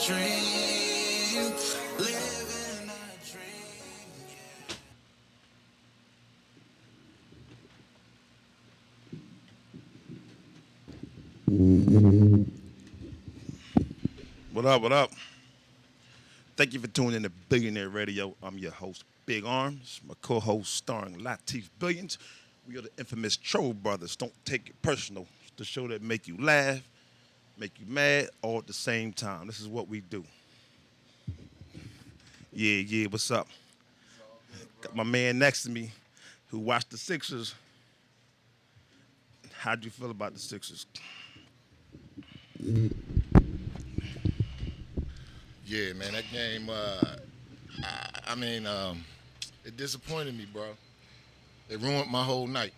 dream, living a dream. What up? What up? Thank you for tuning in to Billionaire Radio. I'm your host, Big Arms. My co-host, starring Latif Billions. We are the infamous Troll Brothers. Don't take it personal. It's the show that make you laugh, make you mad, all at the same time. This is what we do. Yeah. What's up? Got my man next to me, who watched the Sixers. How'd you feel about the Sixers? Yeah, man, that game. It disappointed me, bro. It ruined my whole night.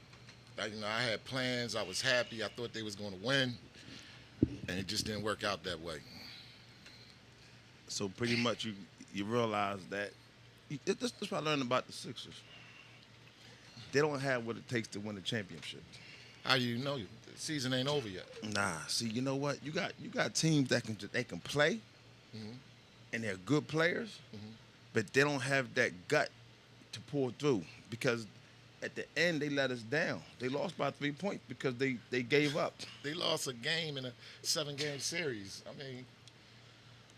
I had plans. I was happy. I thought they was going to win, and it just didn't work out that way. So pretty much you realize that this is what I learned about the Sixers. They don't have what it takes to win a championship. How do you know? The season ain't over yet. Nah, see, you know what? You got teams that can play, and they're good players, but they don't have that gut to pull through because at the end they let us down. They lost by 3 points because they gave up. They lost a game in a 7-game series.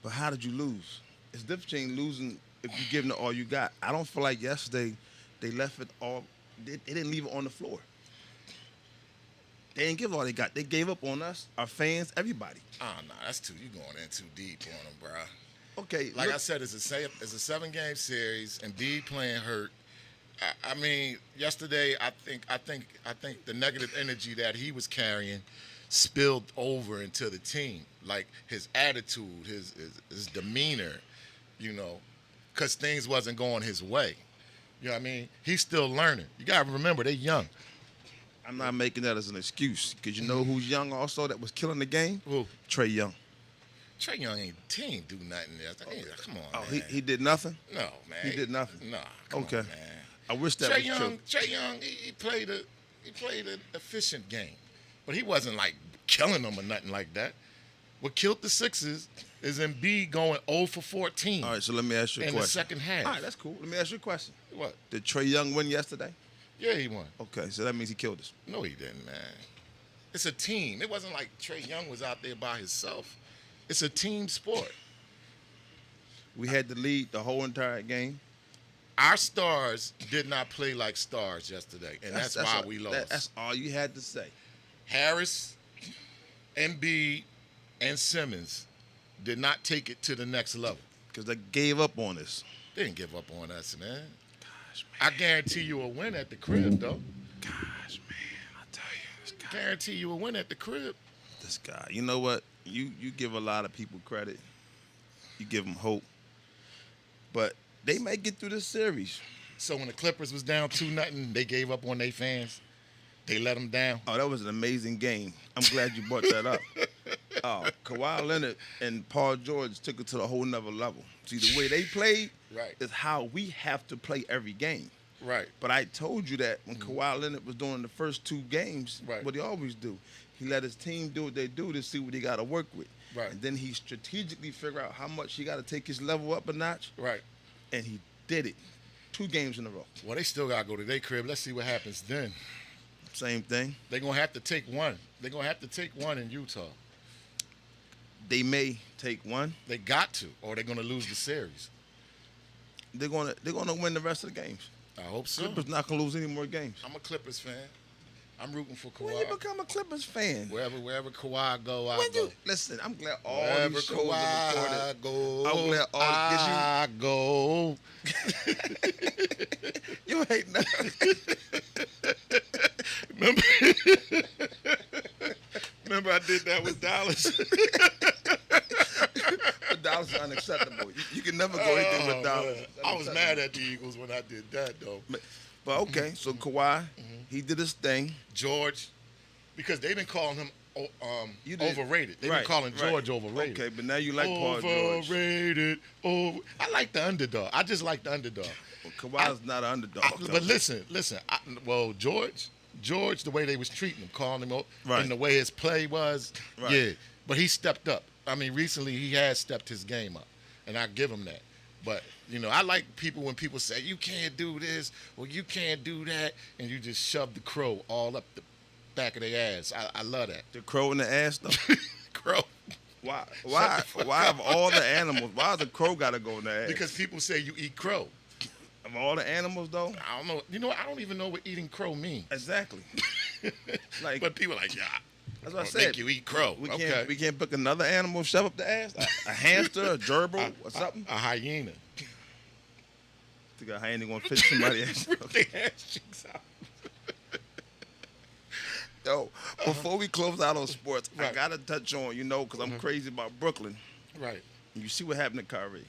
But how did you lose? It's different between losing if you're giving it all you got. I don't feel like yesterday they left it all. They didn't leave it on the floor. They didn't give all they got. They gave up on us, our fans, everybody. No, you going in too deep on them, bro. Okay, I said, it's a 7-game series, and B playing hurt. Yesterday I think the negative energy that he was carrying spilled over into the team, like his attitude, his demeanor, because things wasn't going his way. You know what I mean? He's still learning. You gotta remember, they're young. I'm not making that as an excuse because you know who's young also that was killing the game? Who? Trae Young. Trae Young ain't team do nothing there. Come on, Oh, man. he did nothing? No, man. He did nothing? Nah, come okay. on, man. I wish that was true. Trae Young, he played an efficient game, but he wasn't like killing them or nothing like that. What killed the Sixers is Embiid going 0 for 14. All right, so let me ask you a question. In the second half. All right, that's cool. Let me ask you a question. What? Did Trae Young win yesterday? Yeah, he won. Okay, so that means he killed us. No, he didn't, man. It's a team. It wasn't like Trae Young was out there by himself. It's a team sport. We had the lead the whole entire game. Our stars did not play like stars yesterday, and that's why we lost. That's all you had to say. Harris, Embiid, and Simmons did not take it to the next level. Because they gave up on us. They didn't give up on us, man. Gosh, man. I guarantee you a win at the crib, though. Gosh, man, I tell you. This guy. Guarantee you a win at the crib. This guy. You know what? You give a lot of people credit. You give them hope. But they may get through this series. So when the Clippers was down 2-0, they gave up on their fans. They let them down. Oh, that was an amazing game. I'm glad you brought that up. Kawhi Leonard and Paul George took it to a whole nother level. See, the way they played is how we have to play every game. Right. But I told you that when Kawhi Leonard was doing the first 2 games, what he always do, he let his team do what they do to see what he got to work with. Right. And then he strategically figure out how much he got to take his level up a notch. Right. And he did it 2 games in a row. Well, they still got to go to their crib. Let's see what happens then. Same thing. They're going to have to take one. They're going to have to take one in Utah. They may take one. They got to, or they're going to lose the series. They're going to win the rest of the games. I hope so. Clippers not going to lose any more games. I'm a Clippers fan. I'm rooting for Kawhi. When you become a Clippers fan? Wherever Kawhi go, I go. Listen, I'm glad all wherever these shows Kawhi are recorded. Go, I'm glad all I go. You ain't nothing. Remember I did that with Dallas? Dallas is unacceptable. You can never go anything with Dallas. I was mad at the Eagles when I did that, though. But okay, so Kawhi, he did his thing. George, because they've been calling him overrated. They've been calling George overrated. Okay, but now you like Paul George. Overrated. I like the underdog. I just like the underdog. Well, Kawhi's not an underdog. But listen. George, the way they was treating him, calling him, and the way his play was, yeah. But he stepped up. I mean, recently he has stepped his game up, and I give him that. But I like people when people say you can't do this or you can't do that, and you just shove the crow all up the back of their ass. I love that. The crow in the ass though. Crow. Why? the fuck Why up. of all the animals? Why does the crow gotta go in the ass? Because people say you eat crow. Of all the animals though. I don't know. I don't even know what eating crow means. Exactly. Like, But people are like, yeah. that's what I I said. think you eat crow. We can't pick another animal, shove up the ass. A hamster, a gerbil, or something. A hyena. Think a hyena gonna fit somebody ass. Rip their ass cheeks out. Yo, before we close out on sports, I Right. gotta touch on, because I'm crazy about Brooklyn. Right. You see what happened to Kyrie.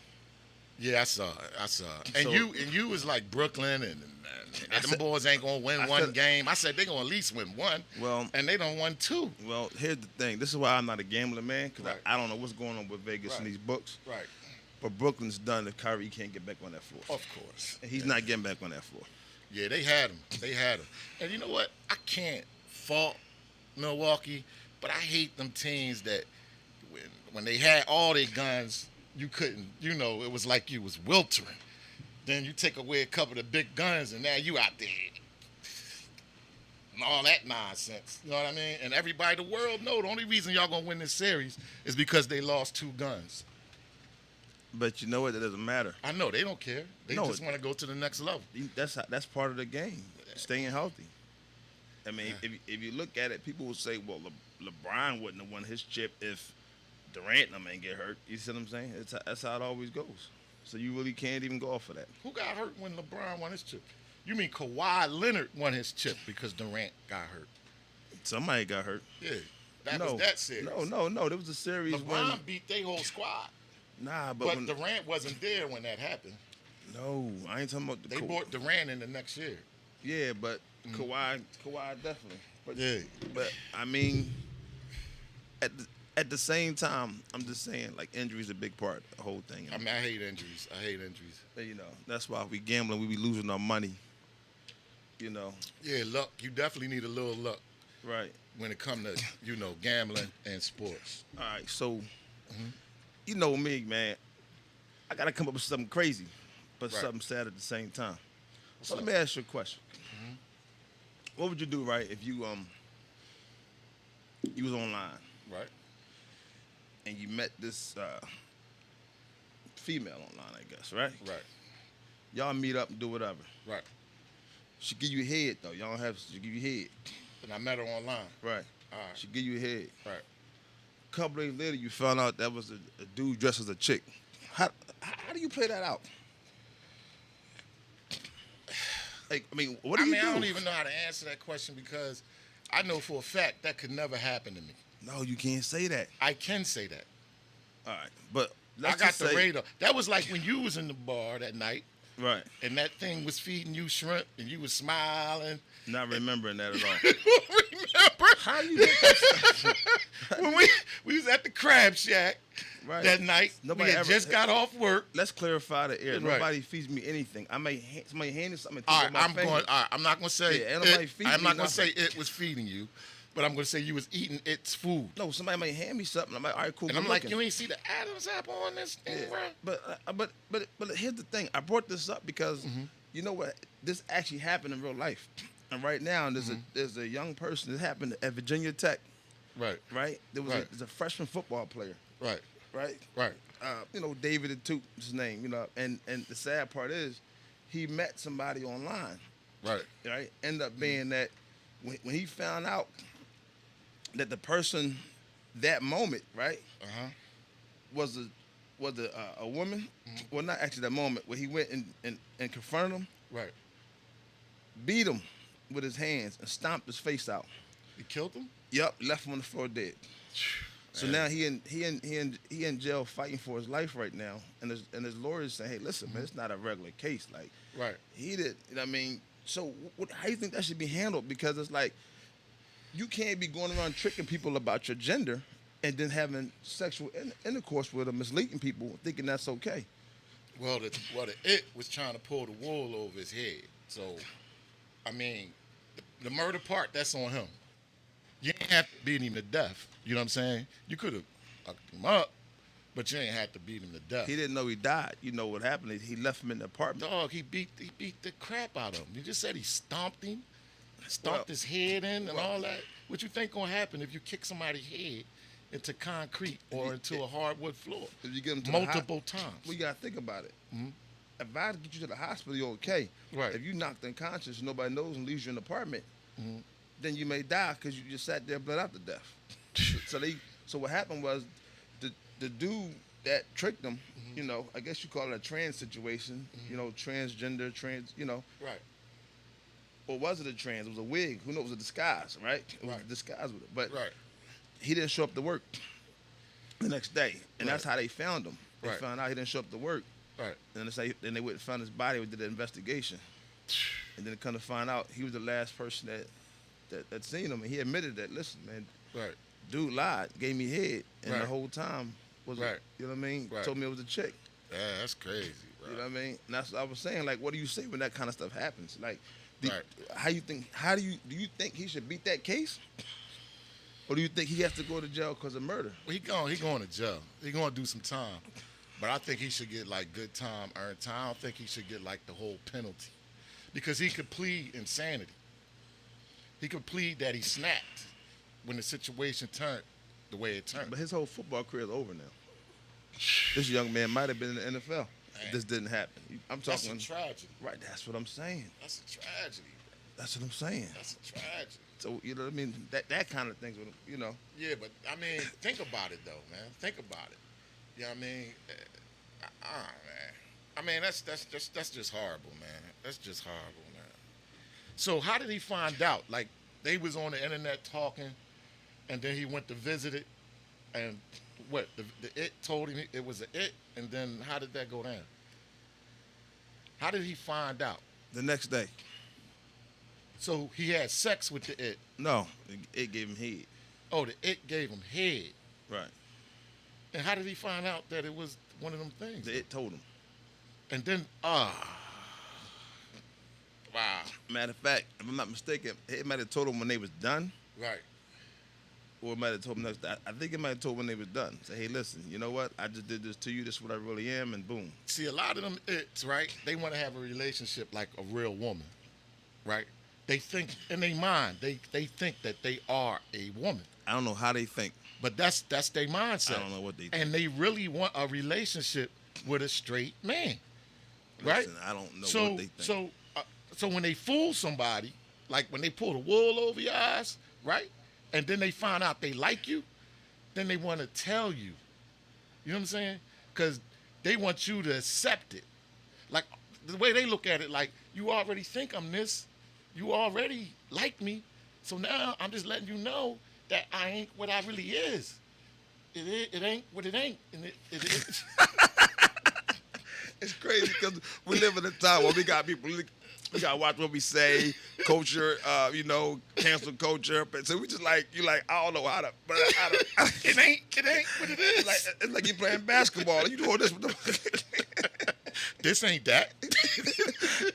Yeah, I saw it. And So- you was like Brooklyn and them said- boys ain't gonna win I one said- game. I said they gonna at least win one. Well- and they done won two. Well, here's the thing. This is why I'm not a gambling man, because Right. I don't know what's going on with Vegas and Right. these books. Right. But Brooklyn's done if Kyrie can't get back on that floor. Of course. And he's not getting back on that floor. Yeah, they had him. And you know what? I can't fault Milwaukee, but I hate them teams that when they had all their guns, you couldn't. It was like you was weltering. Then you take away a couple of the big guns, and now you out there. And all that nonsense. You know what I mean? And everybody, the world know the only reason y'all gonna win this series is because they lost two guns. But you know what? That doesn't matter. I know they don't care. They No, just want to go to the next level. That's part of the game, staying healthy. I mean, if you look at it, people will say, well, LeBron wouldn't have won his chip if Durant and them ain't get hurt. You see what I'm saying? That's how it always goes. So you really can't even go off of that. Who got hurt when LeBron won his chip? You mean Kawhi Leonard won his chip because Durant got hurt? Somebody got hurt. Yeah, that was that series. No. There was a series LeBron when beat their whole squad, but but when, Durant wasn't there when that happened. no, I ain't talking about the They brought Durant in the next year. Yeah, but Kawhi definitely. But, Yeah. But I mean, at the same time, I'm just saying, like, injuries a big part of the whole thing. I mean, I hate injuries. That's why we gambling. We be losing our money. Yeah, luck. You definitely need a little luck Right. when it comes to gambling and sports. All right. So, you know me, man. I gotta come up with something crazy, but Right. something sad at the same time. So let up? me ask you a question. What would you do, right, if you was online Right. and you met this female online, I guess, right? Right. Y'all meet up and do whatever. Right. She give you head though. Y'all don't have. She give you head. And I met her online. Right. All right. She give you head. Right. A couple days later, you found out that was a dude dressed as a chick. How do you play that out? Like, I mean, what do you do? I don't even know how to answer that question because I know for a fact that could never happen to me. No, you can't say that. I can say that. All right, but I let's got just the say, radar. That was like when you was in the bar that night Right. and that thing was feeding you shrimp and you was smiling. Not remembering that at all. Remember How you get that? when we was at the Crab Shack Right. that night? Nobody we had ever- just got off work. Let's clarify the air. Right. Nobody feeds me anything. I may somebody hand me something. All right, take my I'm finger. going. All right, I'm not going to say. Yeah, ain't nobody it, feed I'm me not going to say nothing. it was feeding you, but I'm going to say you was eating its food. No, somebody may hand me something. I'm like, all right, cool. And good I'm like, looking. you ain't see the Adam's apple on this thing, Yeah. bro? But here's the thing. I brought this up because you know what? This actually happened in real life, and right now there's a young person. It happened at Virginia Tech, Right, right? There was Right. there's a freshman football player, right, right? right. David and Toot, his name. And the sad part is, he met somebody online, Right. right? End up being that when he found out that the person that moment, right, Uh-huh. was a woman. Well, not actually that moment where he went and confronted him, Right. beat him with his hands, and stomped his face out. You killed him? Yup, left him on the floor dead. So Man. now he in jail fighting for his life right now, and his lawyers saying, hey, listen, man, it's not a regular case. Like, Right. he did. You know what I mean, so how do you think that should be handled? Because it's like you can't be going around tricking people about your gender and then having sexual intercourse with them, misleading people, thinking that's okay. Well, the it was trying to pull the wool over his head. So, I mean, the murder part, that's on him. You ain't have to beat him to death. You know what I'm saying? You could have fucked him up, But you ain't had to beat him to death. He didn't know he died. You know what happened? He left him in the apartment. Dog, he beat the crap out of him. You just said he stomped him, stomped his head in and all that. What you think gonna happen if you kick somebody's head into concrete or into a hardwood floor If you get him to multiple times? Well, you gotta think about it. If I get you to the hospital, you're okay. Right. If you knocked unconscious, nobody knows, and leaves you in the apartment, then you may die because you just sat there and bled out to death. So what happened was the dude that tricked him, you know, I guess you call it a trans situation, you know, transgender, you know. Right. Or was it a trans? It was a wig. Who knows? It was a disguise, right? It was a disguise with it. But he didn't show up to work the next day, and that's how they found him. They found out he didn't show up to work. Right. And then they went and found his body. We did the investigation, and then come to find out he was the last person that seen him, and he admitted that. Listen, man, dude lied, gave me head, and the whole time was you know what I mean? Told me it was a chick. Yeah, that's crazy, bro. You know what I mean? And that's what I was saying. Like, what do you say when that kind of stuff happens? Like, do you think he should beat that case? Or do you think he has to go to jail because of murder? Well, he going to jail. He going to do some time. But I think he should get, like, good time, earned time. I don't think he should get, like, the whole penalty. Because he could plead insanity. He could plead that he snapped when the situation turned the way it turned. But his whole football career is over now. This young man might have been in the NFL if this didn't happen. I'm talking. That's a tragedy. Right, that's what I'm saying. That's a tragedy, bro. That's what I'm saying. That's a tragedy. So, you know what I mean? That kind of things, you know. Yeah, but, I mean, think about it, though, man. Think about it. You know what I mean? Man. I mean, that's just horrible, man. That's just horrible, man. So how did he find out? Like, they was on the internet talking, and then he went to visit it, and what? The it told him it was an it, and then how did that go down? How did he find out? The next day. So he had sex with the it. No, it gave him head. Oh, the it gave him head. Right. And how did he find out that it was one of them things? It told him. And then, wow. Matter of fact, if I'm not mistaken, it might have told him when they was done. Right. Or it might have told him next. I think it might have told him when they was done. Say, hey, listen, you know what? I just did this to you. This is what I really am, and boom. See, a lot of them it's right. They want to have a relationship like a real woman, right? They think in their mind, they think that they are a woman. I don't know how they think. But that's their mindset. I don't know what they think. And they really want a relationship with a straight man, right? Listen, I don't know what they think. So when they fool somebody, like when they pull the wool over your eyes, right? And then they find out they like you, then they want to tell you. You know what I'm saying? Because they want you to accept it. Like the way they look at it, like you already think I'm this, you already like me, so now I'm just letting you know that I ain't what I really is. It ain't what it ain't, and it is. It's crazy because we live in a time where we got people. We gotta watch what we say, culture, you know, cancel culture. So we just like I don't know how to, but it ain't what it is. It's like you playing basketball. You doing this with the This ain't that.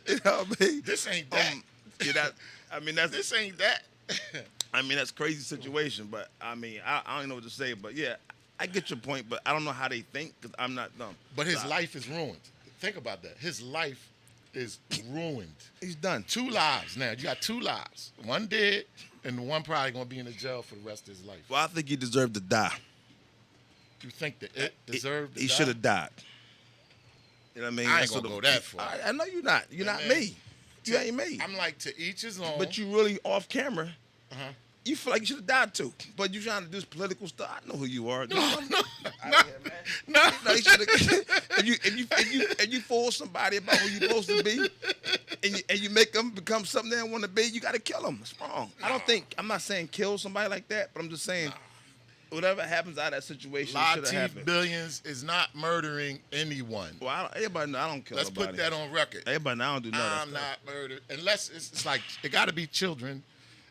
You know what I mean? This ain't that. This ain't that. I mean, that's a crazy situation, but I mean, I don't know what to say, but yeah, I get your point, but I don't know how they think because I'm not dumb. But his life is ruined. Think about that. His life is ruined. He's done. 2 lives now. You got 2 lives. One dead, and the one probably gonna be in the jail for the rest of his life. Well, I think he deserved to die. You think that it deserved to die? He should have died. You know what I mean? I ain't gonna go that far. I know you're not. You're not me. You ain't me. I'm like, to each his own. But you really off camera. Uh-huh. You feel like you should have died too, but you trying to do this political stuff. I know who you are. No. If you fool somebody about who you're supposed to be, and you make them become something they don't want to be, you got to kill them. It's wrong. I'm not saying kill somebody like that, but I'm just saying whatever happens out of that situation should have happened. Billions is not murdering anyone. Well, everybody know I don't kill Let's nobody. put that on record. Everybody know I don't do nothing. I'm not murdered unless it's like it got to be children.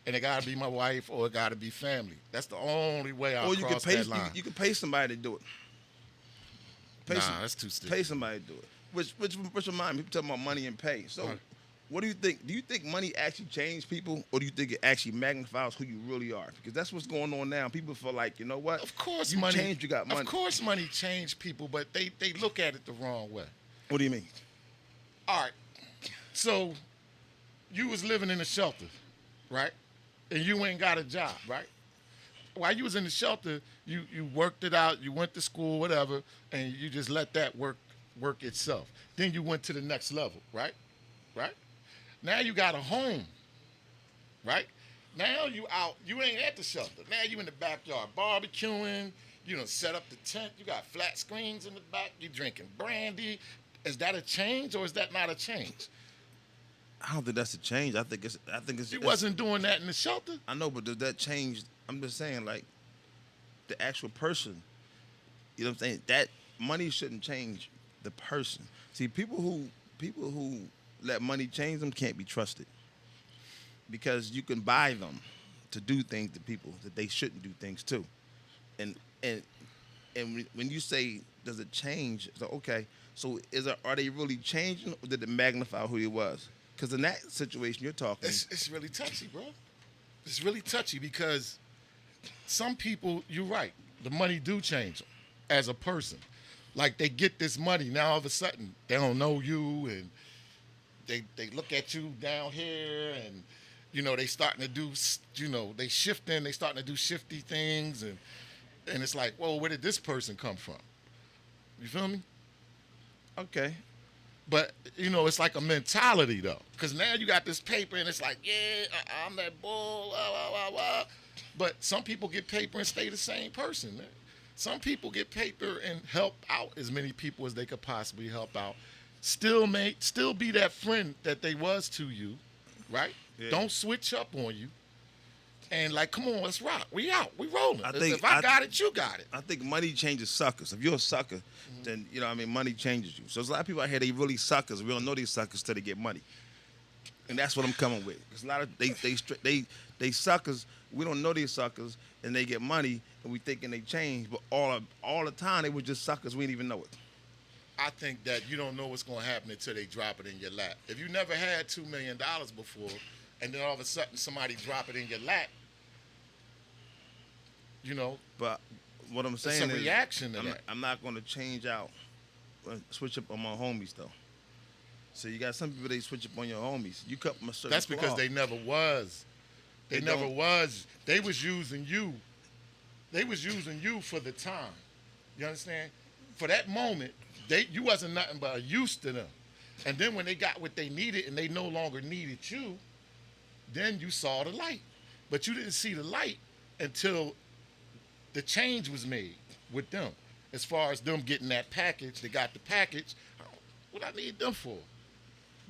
And it got to be my wife or it got to be family. That's the only way I'll cross that line. You can pay somebody to do it. That's too stupid. Pay somebody to do it. Which remind me, people talking about money and pay. So What do you think? Do you think money actually changed people, or do you think it actually magnifies who you really are? Because that's what's going on now. People feel like, you know what? Of course, you money. changed, you got money. Of course, money changed people, but they look at it the wrong way. What do you mean? All right. So you was living in a shelter, right? And you ain't got a job, right? While you was in the shelter, you worked it out, you went to school, whatever, and you just let that work itself. Then you went to the next level, right? Right? Now you got a home, right? Now you out, you ain't at the shelter. Now you in the backyard barbecuing, you know, set up the tent, you got flat screens in the back, you drinking brandy. Is that a change or is that not a change? I don't think that's a change. I think it's. You wasn't doing that in the shelter? I know, but does that change? I'm just saying, like, the actual person. You know what I'm saying? That money shouldn't change the person. See, people who let money change them can't be trusted, because you can buy them to do things to people that they shouldn't do things to. And when you say, does it change? So okay, so are they really changing, or did it magnify who he was? Because in that situation you're talking, it's really touchy, bro. It's really touchy because some people, you're right, the money do change them as a person. Like, they get this money, now all of a sudden they don't know you, and they look at you down here, and you know, they starting to do, you know, they starting to do shifty things, and it's like, whoa, where did this person come from? You feel me? okay. But, you know, it's like a mentality, though. Because now you got this paper, and it's like, yeah, I'm that bull, But some people get paper and stay the same person, man. Some people get paper and help out as many people as they could possibly help out. Still be that friend that they was to you, right? Yeah. Don't switch up on you. And like, come on, let's rock. We out. We rolling. If I got it, you got it. I think money changes suckers. If you're a sucker, then, you know what I mean, money changes you. So there's a lot of people out here, they really suckers. We don't know these suckers till they get money. And that's what I'm coming with. Because a lot of they suckers, we don't know these suckers, and they get money, and we thinking they change, but all the time they were just suckers. We didn't even know it. I think that you don't know what's going to happen until they drop it in your lap. If you never had $2 million before, and then all of a sudden somebody drop it in your lap, you know. But what I'm saying is, it's a reaction to that. I'm not going to change out, switch up on my homies though. So you got some people, they switch up on your homies. You cut them a certain. That's because cloth. they never was. They never was. They was using you. They was using you for the time. You understand? For that moment, you wasn't nothing but a use to them. And then when they got what they needed and they no longer needed you, then you saw the light. But you didn't see the light until the change was made with them. As far as them getting that package, they got the package. What I need them for?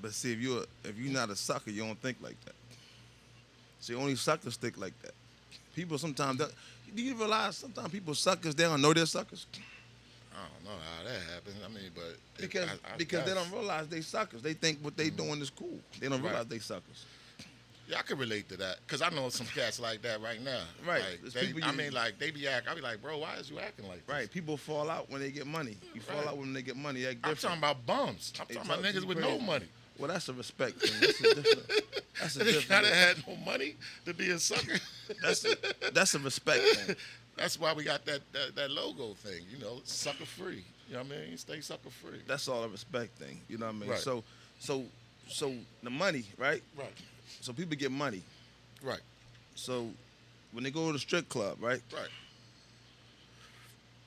But see, if you're not a sucker, you don't think like that. See, only suckers think like that. People sometimes, do you realize sometimes people suckers, they don't know they're suckers? I don't know how that happens. I mean, but because they don't realize they suckers. They think what they doing is cool. They don't realize they suckers. Yeah, I can relate to that because I know some cats like that right now. Right. Like, they be acting. I be like, bro, why is you acting like this? Right. People fall out when they get money. You fall out when they get money. I'm talking about bums. I'm talking about niggas with no money. Well, that's a respect thing. That's a they different. gotta have no money to be a sucker. That's a respect thing. That's why we got that logo thing. You know, sucker free. You know what I mean? Stay sucker free. That's all a respect thing. You know what I mean? Right. So the money, right? Right. So people get money. Right. So when they go to the strip club, right? Right.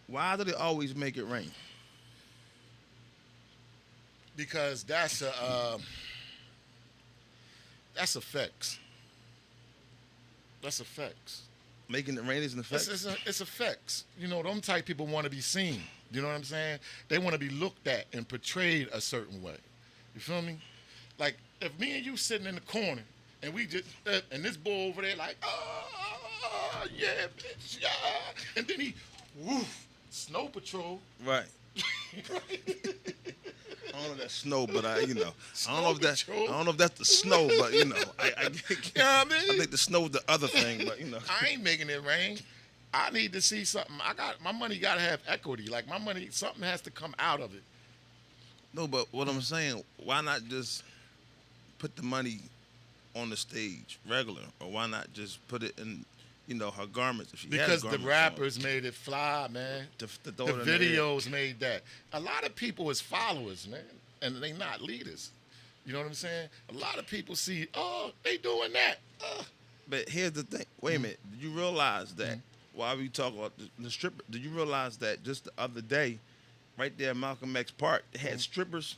Why do they always make it rain? Because that's effects. That's effects. Making it rain is an effect? It's effects. You know, them type people want to be seen. You know what I'm saying? They want to be looked at and portrayed a certain way. You feel me? Like, if me and you sitting in the corner, and we just, and this boy over there like, yeah, bitch, yeah. And then he, woof, snow patrol. Right. I don't know if that's snow, but I don't know if that's the snow, but you know, I think the snow's the other thing, but you know. I ain't making it rain. I need to see something. My money gotta have equity. Like my money, something has to come out of it. No, but what I'm saying, why not just put the money on the stage regular, or why not just put it in, her garments if she has Because the garments rappers made it fly, man. to The throw it in the air. videos made that. A lot of people is followers, man, and they not leaders. You know what I'm saying? A lot of people see, oh, they doing that. But here's the thing. Wait a minute. Did you realize that while we talk about the stripper, did you realize that just the other day, right there at Malcolm X Park, they had strippers?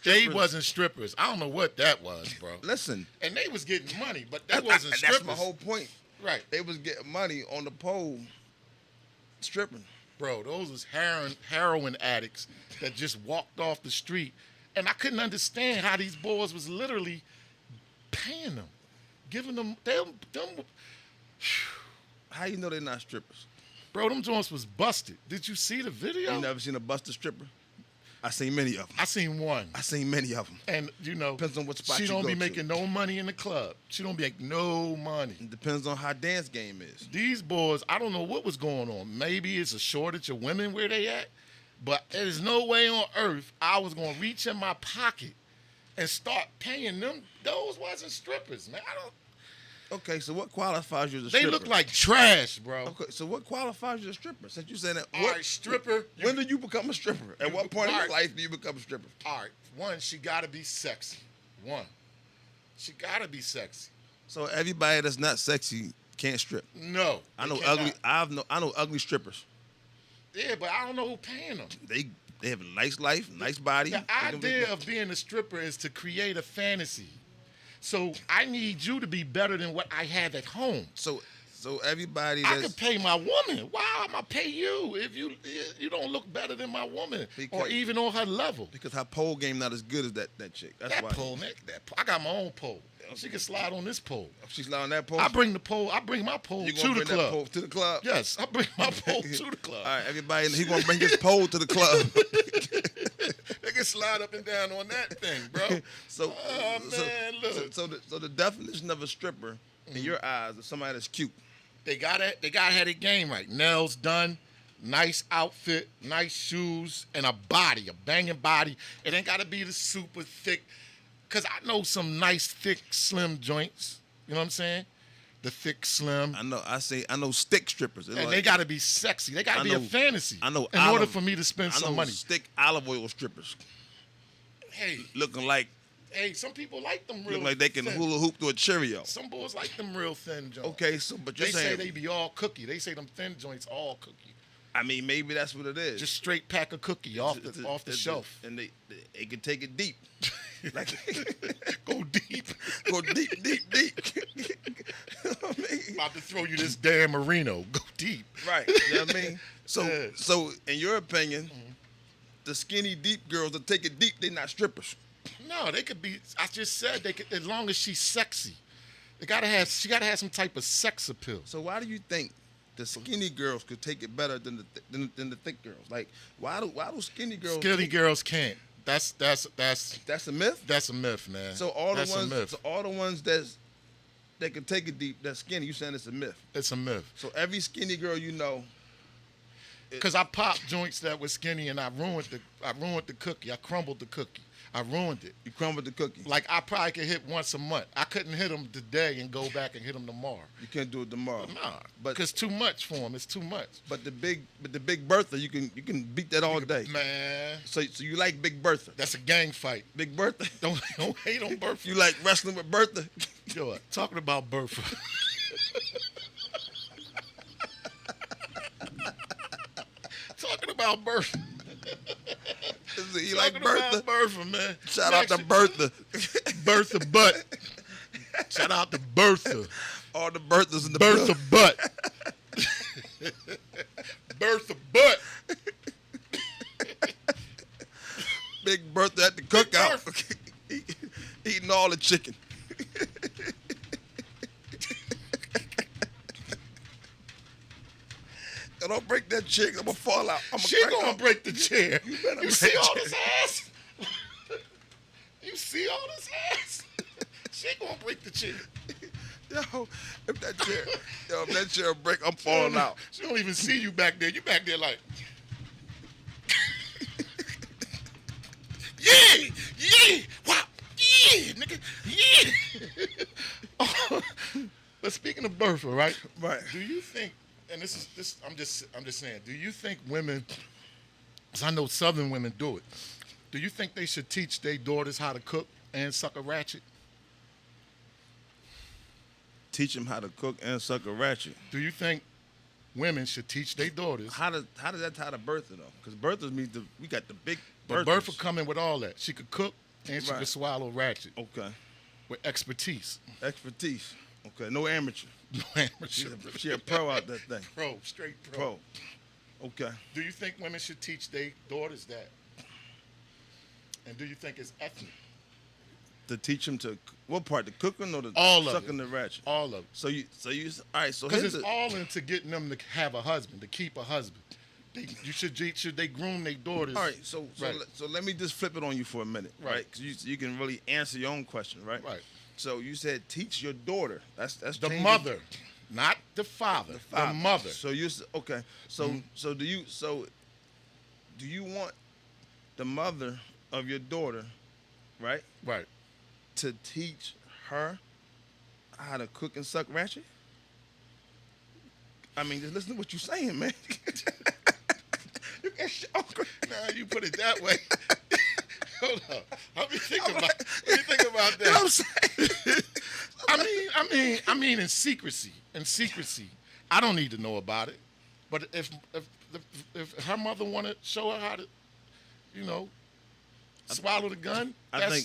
They wasn't strippers. I don't know what that was, bro. Listen. And they was getting money, but that wasn't strippers. That's my whole point. Right. They was getting money on the pole stripping. Bro, those was heroin addicts that just walked off the street. And I couldn't understand how these boys was literally paying them, giving them. How you know they're not strippers? Bro, them joints was busted. Did you see the video? You never seen a busted stripper? I seen many of them. I seen one. I seen many of them. And, depends on what spot she you don't go be to. making no money in the club. She don't be making no money. It depends on how dance game is. These boys, I don't know what was going on. Maybe it's a shortage of women where they at. But there's no way on earth I was going to reach in my pocket and start paying them. Those wasn't strippers, man. Okay, so what qualifies you as a They stripper? look like trash, bro. Okay, so what qualifies you as a stripper? Since you said that. All right, stripper. When do you become a stripper? At what point in your life do you become a stripper? All right, one, she got to be sexy. One, she got to be sexy. So everybody that's not sexy can't strip. No. I know they ugly. cannot. I know ugly strippers. Yeah, but I don't know who paying them. They have a nice life, nice body. The idea of being a stripper is to create a fantasy. So I need you to be better than what I have at home. So everybody I that's could pay my woman. Why am I pay you if you don't look better than my woman or even on her level? because her pole game not as good as that chick. That's That why. pole, man, I got my own pole. She can slide on this pole. If she's not on that pole, I bring my pole you to gonna the bring that club. pole to the club? Yes, I bring my pole to the club. All right, everybody, he gonna bring his pole to the club. They can slide up and down on that thing, bro. So, Oh, man, look. So the definition of a stripper in your eyes is somebody that's cute. They gotta have their game right. Nails done, nice outfit, nice shoes, and a banging body. It ain't gotta be the super thick. Cause I know some nice thick slim joints. You know what I'm saying? The thick slim. I know stick strippers. And they gotta be sexy. They gotta be a fantasy. I know. In order for me to spend some money. Stick olive oil strippers Hey, looking like some people like them real look like they can thin. hula hoop through a Cheerio. Some boys like them real thin joints. Okay, so but you're They saying say they be all cookie. They say them thin joints all cookie. I mean, maybe that's what it is. Just straight pack of cookie off the shelf. And they can take it deep. Like, Go deep. go deep. You know what I mean? About to throw you this damn merino. Go deep. Right. You know what I mean? Yeah. So in your opinion, the skinny deep girls that take it deep, they not strippers. No, they could be. I just said they could, as long as she's sexy. She gotta have some type of sex appeal. So why do you think the skinny girls could take it better than the thick girls? Like why do skinny girls? Skinny girls can't. That's That's a myth. That's a myth, man. So all that's a myth. the ones that can take it deep, that's skinny. You saying it's a myth? It's a myth. So every skinny girl you know. Cause I popped joints that were skinny and I ruined the cookie. I crumbled the cookie. I ruined it. You crumbled the cookie. Like I probably could hit once a month. I couldn't hit them today and go back and hit them tomorrow. You can't do it tomorrow. Nah, but because too much for them. It's too much. But the Big Bertha, you can beat that all day. Man, So you like Big Bertha? that's a gang fight. Big Bertha? Don't hate on Bertha. You like wrestling with Bertha? Yo, talking about Bertha. Talking about Bertha. You like Talking Bertha? about Bertha, man. Shout out to Bertha. Bertha Butt. Shout out to Bertha. All the Berthas in the Bertha building. Butt. Bertha Butt. Big Bertha at the cookout. Eating all the chicken. Yo, don't break that chick. I'm gonna fall out. She gonna break the chair. better You see break all the this ass? You see all this ass? She gonna break the chair. Yo, if that chair break, I'm falling out. She don't even see you back there. You back there like, yeah, wow, yeah, nigga. Speaking of birthing, right? Right. Do you think? And this. I'm just saying. Do you think women? Because I know Southern women do it. Do you think they should teach their daughters how to cook and suck a ratchet? Teach them how to cook and suck a ratchet. Do you think women should teach their daughters? How does that tie to birthing though? Because birthers means we got the big But birthers. Bertha come in with all that. She could cook and she Right. could swallow a ratchet Okay. with expertise. Expertise. Okay. No amateur. No amateur. She a pro out that thing. Pro, straight pro. Pro. Okay. Do you think women should teach their daughters that? And do you think it's ethnic? To teach them to what part? The cooking or the All of sucking it. the ratchet? All of it. So you all right. So Because here's it's all into getting them to have a husband, to keep a husband. Should they groom their daughters? all right. So Right. so let me just flip it on you for a minute, Right. right? Because you can really answer your own question, right? Right. So you said teach your daughter. That's The changing- mother, not the father. The father. mother. So okay. So do you want the mother of your daughter, right, Right. to teach her how to cook and suck ratchet? I mean, just listen to what you're saying, man. You can't Now you put it that way. Hold on. Let me think about that. You know what I'm saying? I mean, in secrecy. I don't need to know about it. But if her mother want to show her how to, swallow the gun,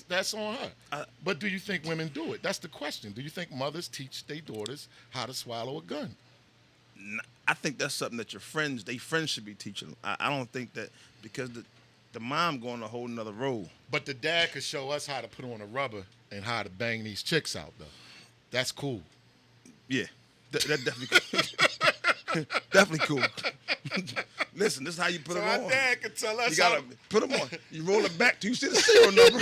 that's on her. But do you think women do it? That's the question. Do you think mothers teach their daughters how to swallow a gun? I think that's something that they friends should be teaching them. I don't think that because the mom going a whole nother road. But the dad could show us how to put on a rubber and how to bang these chicks out, though. That's cool. Yeah, that definitely cool. Definitely cool. Listen, this is how you put it our on. dad could tell us You gotta how. put them on. You roll it back till you see the serial number.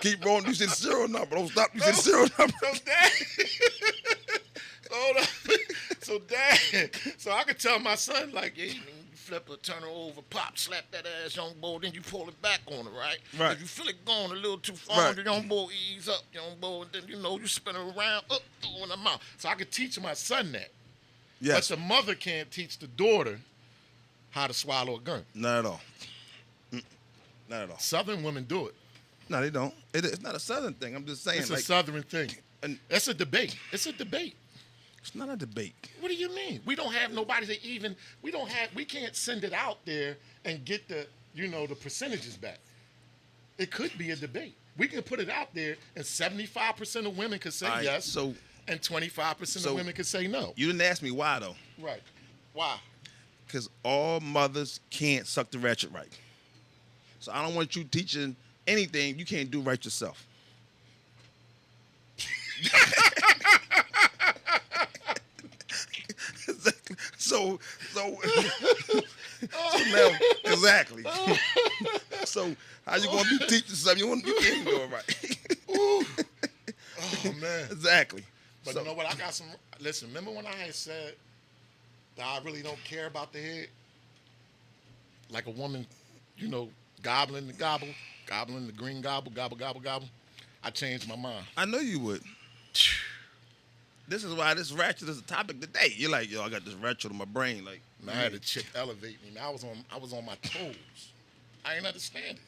Keep rolling. You see the serial number. Don't stop. You see the serial number. So dad, hold on. So I could tell my son like, yeah, you flip her, turn her over, pop, slap that ass, young boy, then you pull it back on her, right? Right. If you feel it going a little too far, Right. then young boy ease up, young boy, and then you spin her around, up, in the mouth. So I could teach my son that. Yes. But the mother can't teach the daughter how to swallow a gun. Not at all. Not at all. Southern women do it. No, they don't. It's not a Southern thing. I'm just saying. It's like, a Southern thing. and It's a debate. It's a debate. it's not a debate. What do you mean? We don't have nobody to even. We can't send it out there and get the percentages back. It could be a debate. We can put it out there, and 75% of women could say All right, yes, so and 25% so of women could say no. you didn't ask me why though. Right? Why? Because all mothers can't suck the ratchet right. So I don't want you teaching anything you can't do right yourself. Exactly. So now, exactly. So how you gonna be teaching something you can't do it right? Ooh. Oh man. Exactly. But So- you know what? I got some. Listen, remember when I had said that I really don't care about the head? Like a woman, gobbling the gobble, gobbling the green gobble, gobble, gobble, gobble. I changed my mind. I know you would. This is why this ratchet is a topic today. You're like, yo, I got this ratchet in my brain. Like, Man, I had a chick elevate me. Man, I was on my toes. I ain't understand it.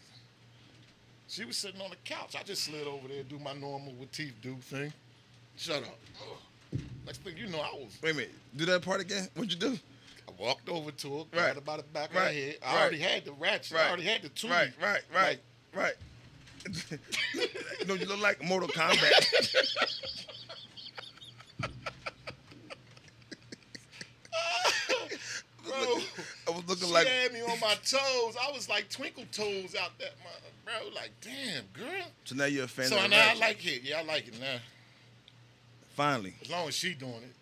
She was sitting on the couch. I just slid over there, do my normal what teeth do thing. Shut up. Ugh. Next thing you know, I was. wait a minute. Do that part again. What'd you do? I walked over to her, Right. grabbed her by the back of her Right. head. I Right. already had the ratchet. Right. I already had the tool. Right. You look like Mortal Kombat. Bro, I was looking she like had me on my toes. I was like twinkle toes out that mother, bro. Like, damn, girl. so now you're a fan So of the now I ratchet. like it. Yeah, I like it now. Finally. As long as she doing it.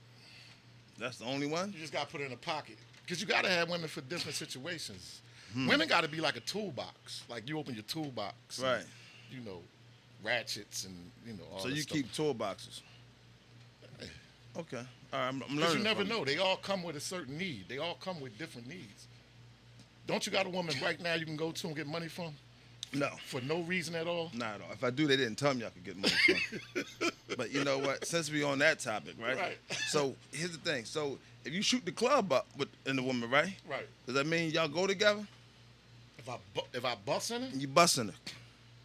That's the only one? You just got to put it in a pocket. Because you got to have women for different situations. Women got to be like a toolbox. Like you open your toolbox. Right. And, ratchets and, all So that you stuff. keep toolboxes. Okay. All right, I'm learning. Because you never from know. They all come with a certain need. They all come with different needs. Don't you got a woman right now you can go to and get money from No. for no reason at all? Not at all. If I do, they didn't tell me I could get money from. But you know what? Since we on that topic, right? Right. So here's the thing. So if you shoot the club up with in the woman, right? Right. Does that mean y'all go together? If I bust in it, You busting her?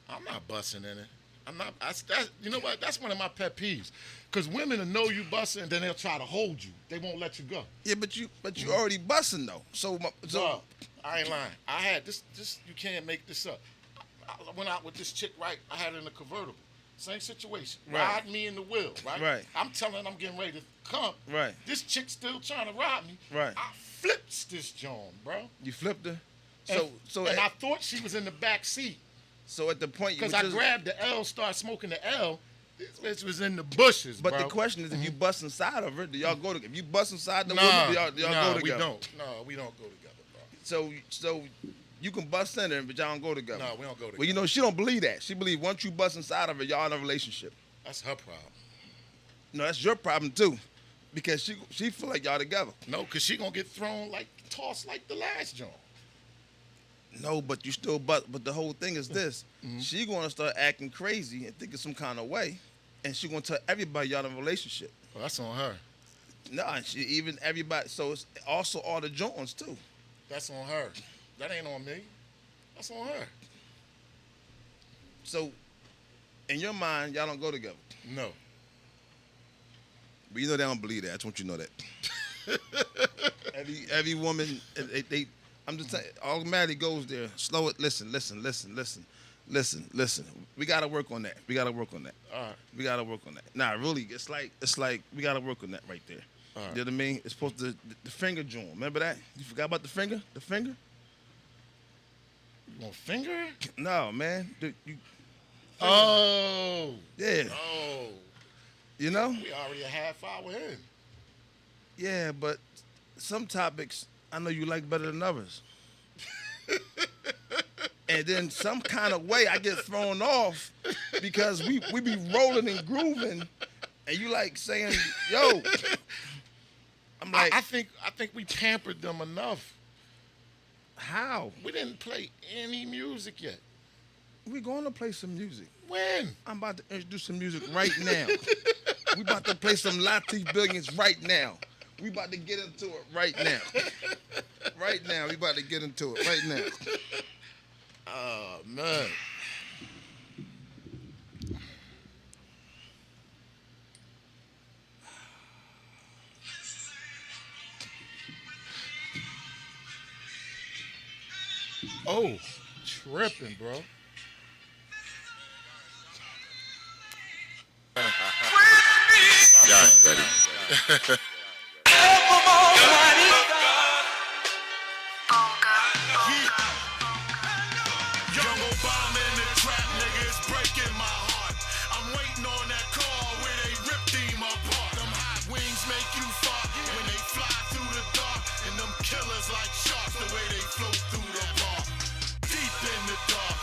I'm not busting in it. I'm not. You know what? That's one of my pet peeves. Because women will know you busting, and then they'll try to hold you. They won't let you go. Yeah, but you already busting though. So No, I ain't lying. I had this. You can't make this up. I went out with this chick, right? I had her in a convertible. Same situation. Right. Ride me in the wheel, right? Right. I'm telling I'm getting ready to come. Right. This chick still trying to ride me. Right. I flips this joint, bro. you flipped her. And I thought she was in the back seat. So at the point you Because were I just, grabbed the L, started smoking the L. This bitch was in the bushes, But bro. the question is, if you bust inside of her, do y'all go together? If you bust inside the Nah, woman, do y'all go together? we don't. No, we don't go together, bro. So you can bust in her, but y'all don't go together. No, we don't go together. Well, you know, she don't believe that. She believe once you bust inside of her, y'all in a relationship. That's her problem. No, that's your problem too, because she feel like y'all together. No, because she going to get tossed like the last joint. No, but you still but the whole thing is this. She gonna start acting crazy and thinking some kind of way, and she gonna tell everybody y'all in a relationship. Well, that's on her. No, and she even everybody. So it's also all the joints too. That's on her. That ain't on me. That's on her. So in your mind, y'all don't go together. No. But you know they don't believe that. I just want you to know that. every woman, they I'm just saying, automatically goes there. Slow it. Listen. We gotta work on that. All right. We gotta work on that. Nah, really, it's like we gotta work on that right there. All right. You know what I mean? It's supposed to the finger joint. Remember that? You forgot about the finger? The finger? You want finger? No, man. Oh. Yeah. Oh. You know? We already a half hour in. Yeah, but some topics I know you like better than others. And then some kind of way I get thrown off because we be rolling and grooving, and you like saying, "Yo," I'm like, I think we pampered them enough. "How? We didn't play any music yet. We going to play some music? When? I'm about to introduce some music right now. We about to play some Latif Billions right now. We about to get into it right now. Right now, we about to get into it right now." Oh, man. Oh, tripping, bro. Y'all ain't ready. Young Obama in the trap, nigga, it's breaking my heart. I'm waiting on that call where they rip him apart. Them hot wings make you fart when they fly through the dark. And them killers like sharks, the way they float through the park. Deep in the dark,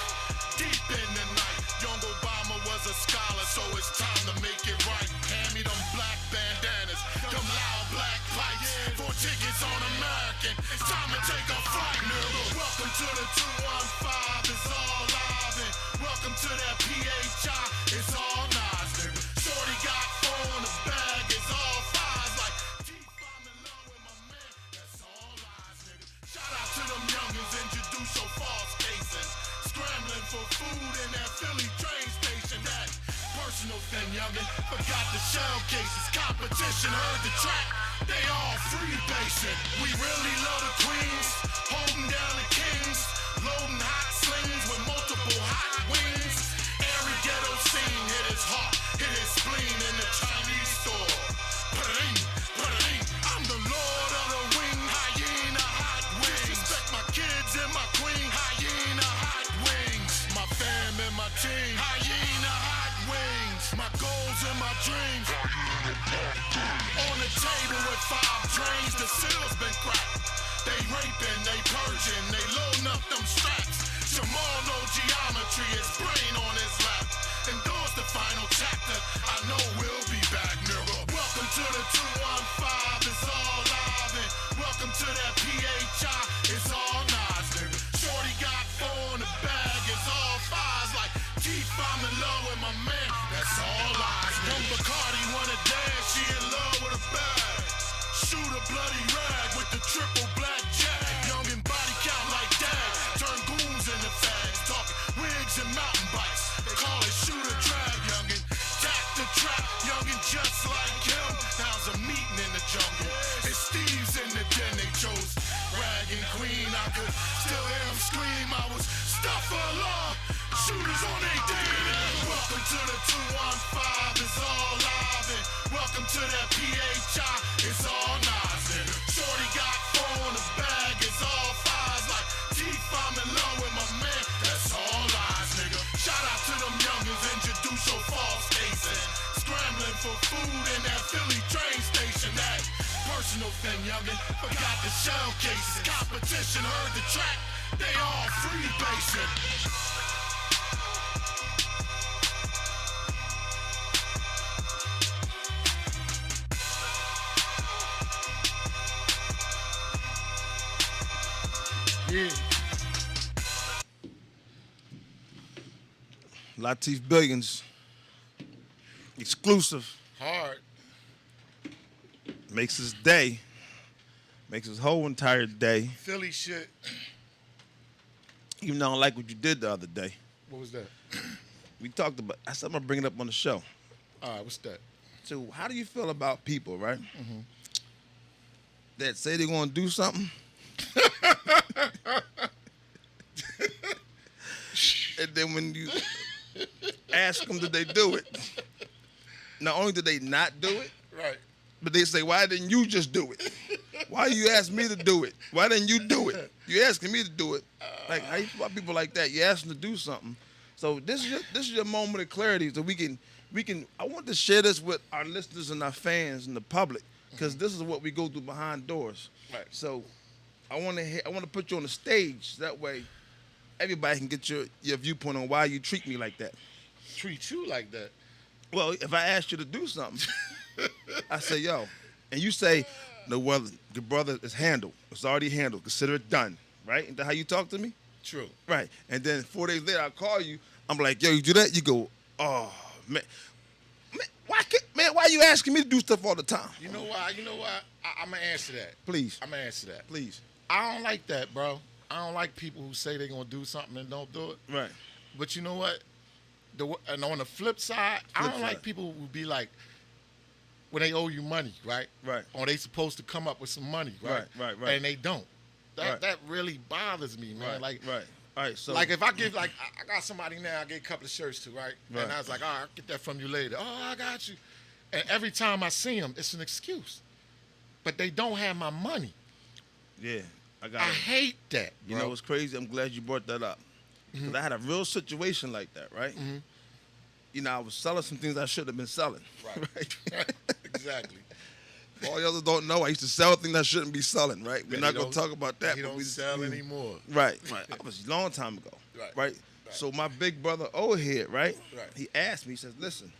deep in the night. Young Obama was a scholar, so it's time to make it right. Hand me them black bandanas, them loud black pipes. 4 tickets on American, it's time to take a flight, nigga. Welcome to the 215, it's all live. And welcome to that PHI, it's all nice, nigga. Shorty got 4 in the bag, it's all fives. Like, deep, I'm in love with my man, that's all lies, nigga. Shout out to them youngins, introduce your false cases. Scrambling for food in that Philly train station. That personal thing, youngin'. Forgot the shell cases. Competition heard the track. They all free basing. We really love the queens. Holding down the kings. Loading hot slings with multiple hot wings. Every ghetto scene hit his heart. Hit his spleen in the Chinese store. Put-a-ding, put-a-ding. I'm the lord of the wing. Hyena hot wings. Respect my kids and my queen. Hyena hot wings. My fam and my team. Hyena hot wings. My goals and my dreams. On the table with 5 drains, the seal's been cracked. They raping, they purging, they loading up them straps. Jamal know geometry, his brain on his lap. Endorse the final chapter, I know we'll be back, nigga. Welcome to the 215, it's all live. And welcome to that PHI, it's all nice, nigga. Shorty got 4 in the bag, it's all fives. Like, deep, I'm in love with my man, that's all lies, nigga. scene. I could still hear them scream. I was stuffed for alarm. Shooters on their team. Welcome to the 215. It's all live. And welcome to that PHI. It's all nice. And shorty got four in the bag. It's all fives. Like teeth, I'm in love with my man. That's all lies, nigga. Shout out to them youngins. Introduce your false cases. Scrambling for food in that Philly train station. That personal thing, youngin'. Forgot the shell cases. Competition heard the track. They all free basic. Yeah. Latif Billions. Exclusive. Hard. Makes his day. Makes his whole entire day. Philly shit. Even though I don't like what you did the other day. What was that? We talked about, I said I'm going to bring it up on the show. All right, what's that? So how do you feel about people, right? Mm-hmm. That say they're going to do something. And then when you ask them, did they do it? Not only did they not do it, Right. but they say, why didn't you just do it? Why you ask me to do it? Why didn't you do it? You asking me to do it. Like, how you feel about people like that? You ask them to do something. So this is your moment of clarity so we can I want to share this with our listeners and our fans and the public because this is what we go through behind doors. Right. So I want to put you on the stage. That way everybody can get your viewpoint on why you treat me like that. Treat you like that. Well, if I asked you to do something, I say, yo, and you say, no, well, your brother is handled. It's already handled. Consider it done. Right? Is that how you talk to me? True. Right. And then 4 days later, I call you. I'm like, yo, you do that? You go, oh, man. Why you asking me to do stuff all the time? You know why? I'm going to answer that. Please. I'm going to answer that. Please. I don't like that, bro. I don't like people who say they're going to do something and don't do it. Right. But you know what? And on the flip side, I don't like people who be like, when they owe you money, right? Right. Or they supposed to come up with some money, right? Right. And they don't. That really bothers me, man. Right. Like, right. All right. So, like if I give, like, I got somebody now, I get a couple of shirts to, right? And I was like, all right, I'll get that from you later. Oh, I got you. And every time I see them, it's an excuse. But they don't have my money. yeah, I got I it. hate that, bro. You know what's crazy? I'm glad you brought that up. Because I had a real situation like that, right? Mm-hmm. You know, I was selling some things I shouldn't have been selling. Right. Exactly. For all you others don't know, I used to sell things I shouldn't be selling, right? We're not going to talk about that. He but don't we sell anymore. Right. That was a long time ago. Right. So my big brother, old head, right? He asked me, he says, listen,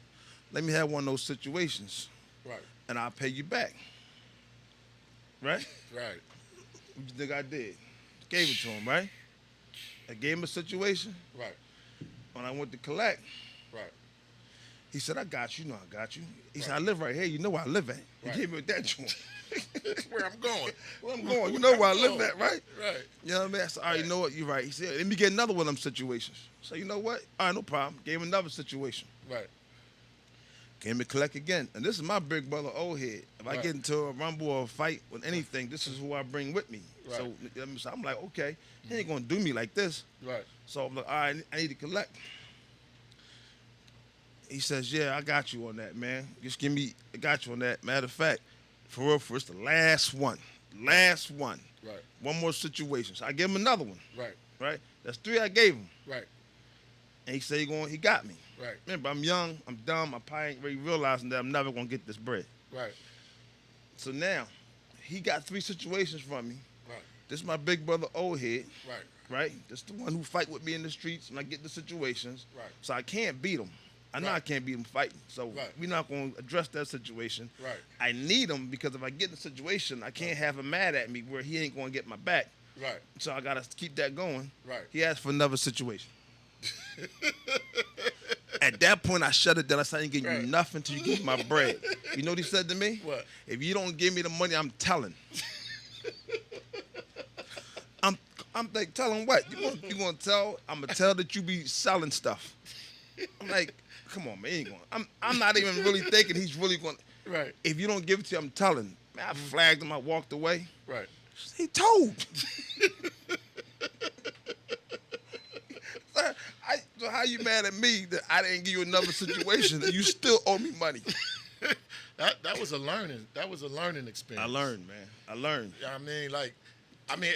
let me have one of those situations. Right. And I'll pay you back. Right? Right. What you think I did? Gave it to him, right? I gave him a situation. Right. When I went to collect, Right. he said, I got you. You know I got you. He said, I live right here. You know where I live at. He Right. gave me that joint. Where I'm going. Where I'm going. You know where I live at, right? Right. You know what I mean? I said, all right, you know what? You're right. He said, let me get another one of them situations. So you know what? All right, no problem. Gave him another situation. Right. Came to collect again. And this is my big brother, old head. If I Right. get into a rumble or a fight with anything, this is who I bring with me. Right. So I'm like, okay, he ain't going to do me like this. Right. So I'm like, all right, I need to collect. He says, yeah, I got you on that, man. Just give me, I got you on that. Matter of fact, for real, it's the last one. Last one. Right. One more situation. So I gave him another one. Right. Right? That's 3 I gave him. Right. And he said he got me. Right. Remember, I'm young, I'm dumb, I probably ain't really realizing that I'm never gonna get this bread. Right. So now, he got 3 situations from me. Right. This is my big brother, old head. Right. Right? This the one who fight with me in the streets when I get the situations. Right. So I can't beat him. I know I can't beat him fighting. So we're not going to address that situation. Right. I need him because if I get in the situation, I can't have him mad at me where he ain't going to get my back. Right. So I got to keep that going. Right. He asked for another situation. At that point, I shut it down. I said, I ain't getting you nothing until you give me my bread. You know what he said to me? What? If you don't give me the money, I'm telling. I'm like, tell him what? You gonna tell? I'm gonna tell that you be selling stuff. I'm like, come on, man, he ain't going. I'm not even really thinking he's really going. Right. If you don't give it to him, I'm telling. Man, I flagged him. I walked away. Right. He told. how you mad at me that I didn't give you another situation and you still owe me money? That was a learning. That was a learning experience. I learned, man. I learned. You know what I mean,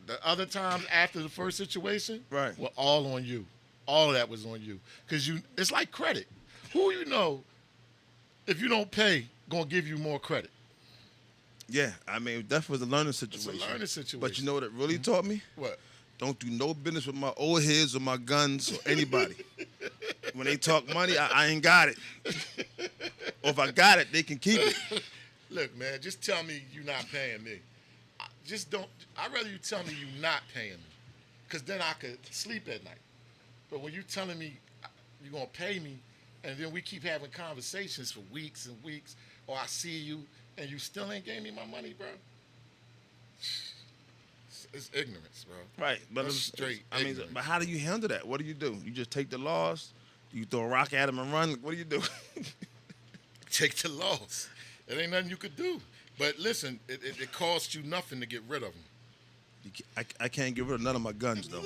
the other times after the first situation, Right. were all on you. All of that was on you. Because it's like credit. Who you know, if you don't pay, gonna give you more credit. Yeah, I mean, that was a learning situation. It's a learning situation. But you know what it really taught me? What? Don't do no business with my old heads or my guns or anybody. When they talk money, I ain't got it. Or if I got it, they can keep it. Look, man, just tell me you're not paying me. I'd rather you tell me you're not paying me. Because then I could sleep at night. But when you're telling me you're going to pay me, and then we keep having conversations for weeks and weeks, or I see you, and you still ain't gave me my money, bro. It's ignorance, bro. Right, but That's it's straight I mean, ignorance. but how do you handle that? What do you do? You just take the loss? You throw a rock at him and run? What do you do? Take the loss. It ain't nothing you could do. But listen, it costs you nothing to get rid of them. I can't get rid of none of my guns, though.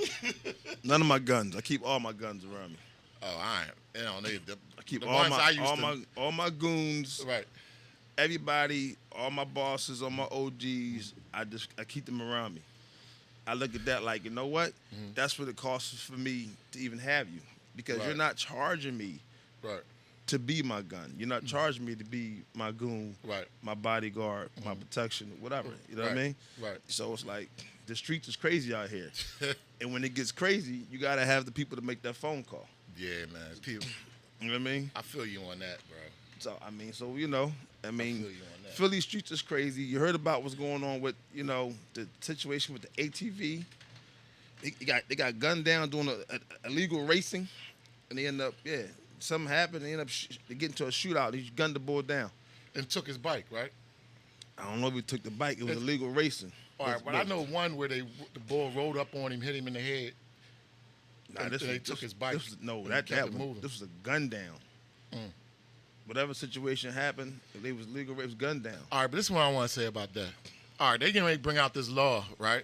None of my guns. I keep all my guns around me. Oh, I ain't. You know, I keep the all ones my I used all my goons, right. everybody, all my bosses, all my OGs. I keep them around me. I look at that like, you know what? Mm-hmm. That's what it costs for me to even have you, because Right. you're not charging me Right. to be my gun. You're not charging me to be my goon, Right. my bodyguard, my protection, whatever. You know what I Right. mean? Right. So it's like the streets is crazy out here, and when it gets crazy, you gotta have the people to make that phone call. Yeah, man. People, You know what I mean? I feel you on that, bro. So I mean, so you know, I mean, feel you on that. Philly streets is crazy. You heard about what's going on with, you know, the situation with the ATV. They got gunned down doing a illegal racing, and they end up something happened. They end up they get into a shootout. He gunned the boy down. And took his bike, right? I don't know if he took the bike. It was illegal racing. All right, but I know one where the bull rode up on him, hit him in the head. Nah, and they took his bike. and kept it moving. This was a gun down. Whatever situation happened, if they was legal rape, gunned down. All right, but this is what I want to say about that. All right, they getting ready to bring out this law, right?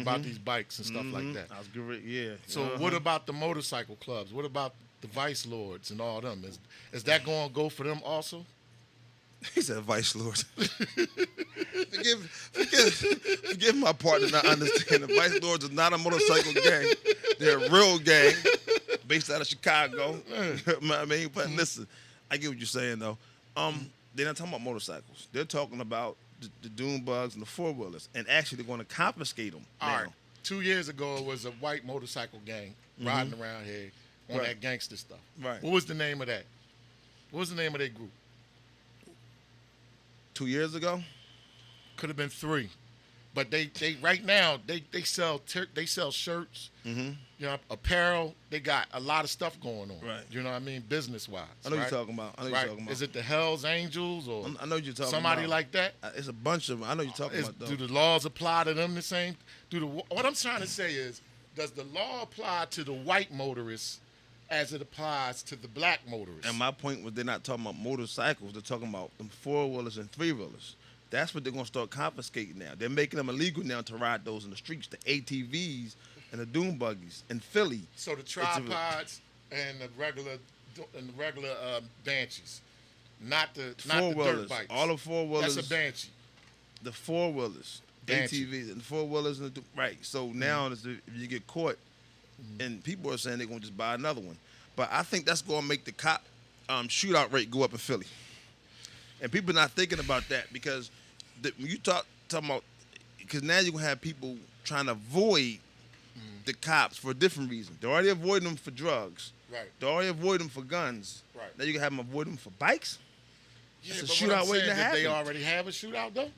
About these bikes and stuff like that. I was good. Yeah. So what about the motorcycle clubs? What about the vice lords and all them? Is that going to go for them also? He said, "Vice Lord." forgive my partner not understanding. The Vice Lords is not a motorcycle gang. They're a real gang based out of Chicago. I mean, but listen, I get what you're saying though. They're not talking about motorcycles. They're talking about the dune bugs and the four wheelers, and actually they're going to confiscate them. All now. right. 2 years ago, it was a white motorcycle gang riding around here on Right. that gangster stuff. Right. What was the name of that? What was the name of their group? 2 years ago. Could have been 3, but they right now they sell shirts, you know, apparel. They got a lot of stuff going on. Right. You know what I mean, business wise. I know what you're talking about. Is it the Hell's Angels or I know what you're talking somebody about. like that? It's a bunch of them. I know what you're talking about though. Do the laws apply to them the same? What I'm trying to say is, does the law apply to the white motorists as it applies to the black motorists? And my point was, they're not talking about motorcycles. They're talking about them four-wheelers and three-wheelers. That's what they're going to start confiscating now. They're making them illegal now to ride those in the streets, the ATVs and the dune buggies in Philly. So the tripods and the regular banshees, not the dirt bikes. All the four-wheelers. That's a banshee. The four-wheelers, Banshee. ATVs and the four-wheelers. Right. So now if you get caught, and people are saying they're going to just buy another one. But I think that's going to make the cop shootout rate go up in Philly. And people are not thinking about that because when you talking about, because now you're going to have people trying to avoid the cops for a different reason. They're already avoiding them for drugs. Right. They're already avoiding them for guns. Right. Now you can have them avoid them for bikes. Yeah, It's a but shootout what I'm waiting saying, to did they happen. already have a shootout though?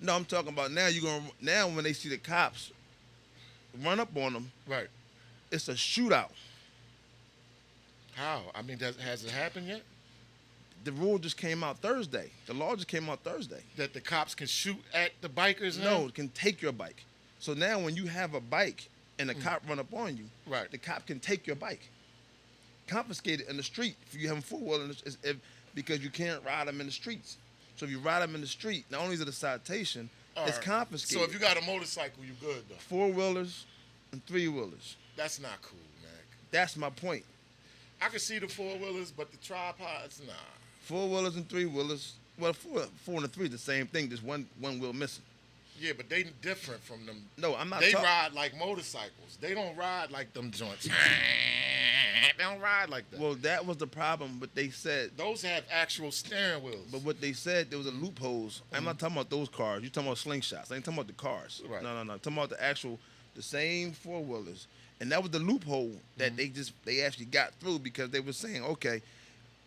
No, I'm talking about now when they see the cops run up on them, Right. it's a shootout. How? I mean, has it happened yet? The rule just came out Thursday. The law just came out Thursday. That the cops can shoot at the bikers now? No, it can take your bike. So now when you have a bike and a cop run up on you, Right. the cop can take your bike, confiscate it in the street if you have a four-wheeler, because you can't ride them in the streets. So if you ride them in the street, not only is it a citation, All it's right. confiscated. So if you got a motorcycle, you good though. Four-wheelers, and three-wheelers. That's not cool, man. That's my point. I can see the four-wheelers, but the tripods, nah. Four-wheelers and three-wheelers. Well, four and a three is the same thing. Just one wheel missing. Yeah, but they different from them. No, I'm not. They ride like motorcycles. They don't ride like them joints. They don't ride like that. Well, that was the problem. But they said Those have actual steering wheels. But what they said, there was a loopholes. I'm not talking about those cars. You're talking about slingshots. I ain't talking about the cars. Right. No. I'm talking about the same four-wheelers. And that was the loophole that they actually got through because they were saying, okay,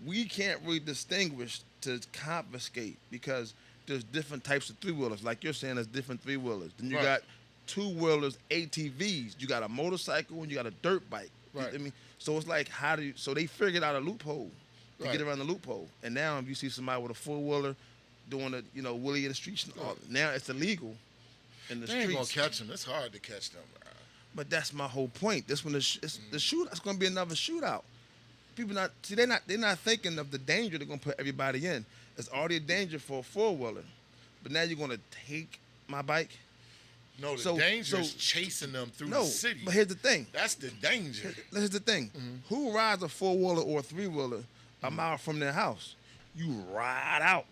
we can't really distinguish to confiscate because there's different types of three-wheelers. Like you're saying, there's different three-wheelers. Then you Right. got two-wheelers, ATVs. You got a motorcycle and you got a dirt bike. Right. I mean, so it's like, so they figured out a loophole to Right. get around the loophole. And now if you see somebody with a four-wheeler doing a, Willie in the streets, now it's illegal in the They ain't streets. gonna catch them. It's hard to catch them. But that's my whole point. This one is the shoot. It's going to be another shootout. People they're not thinking of the danger they're going to put everybody in. It's already a danger for a four-wheeler, but now you're going to take my bike. No, the So- danger is so- chasing them through No, the city. but here's the thing. That's the danger. Here's the thing. Who rides a four-wheeler or a three-wheeler a mile from their house? You ride out.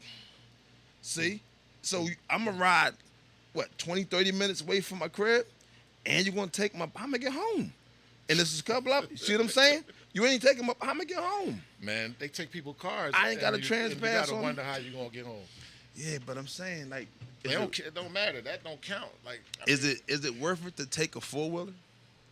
See? So I'm going to ride, 20, 30 minutes away from my crib, and you're going to take I'm going to get home. And this is a couple up. You see what I'm saying? You ain't taking my, I'm going to get home. Man, they take people cars. I ain't got a and transpass You gotta on wonder how you gonna get home. Yeah, but I'm saying, like, It don't matter. That don't count. Like, is it worth it to take a four-wheeler?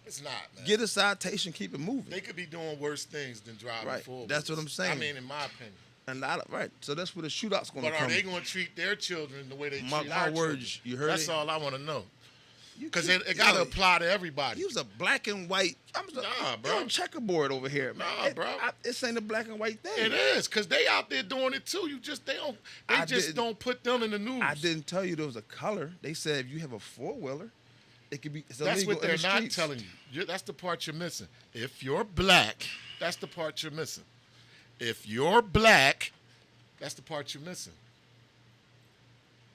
It's not, man. Get a citation, keep it moving. They could be doing worse things than driving Right. forward. That's what I'm saying. I mean, in my opinion. And right. So that's where the shootout's going to But come. are they going to treat their children the way they Mark treat my our words, children? you heard That's it? all I want to know. You Because keep- it got to yo, apply to everybody. Use a black and white. Nah, bro. Checkerboard over here, man. Nah, bro. This ain't a black and white thing. It is, because they out there doing it too. I They just didn't- don't put them in the news. I didn't tell you there was a color. They said if you have a four-wheeler, it could be. It's That's illegal what they're in the not streets. telling you. That's the part you're missing. If you're black, that's the part you're missing. If you're black, that's the part you're missing.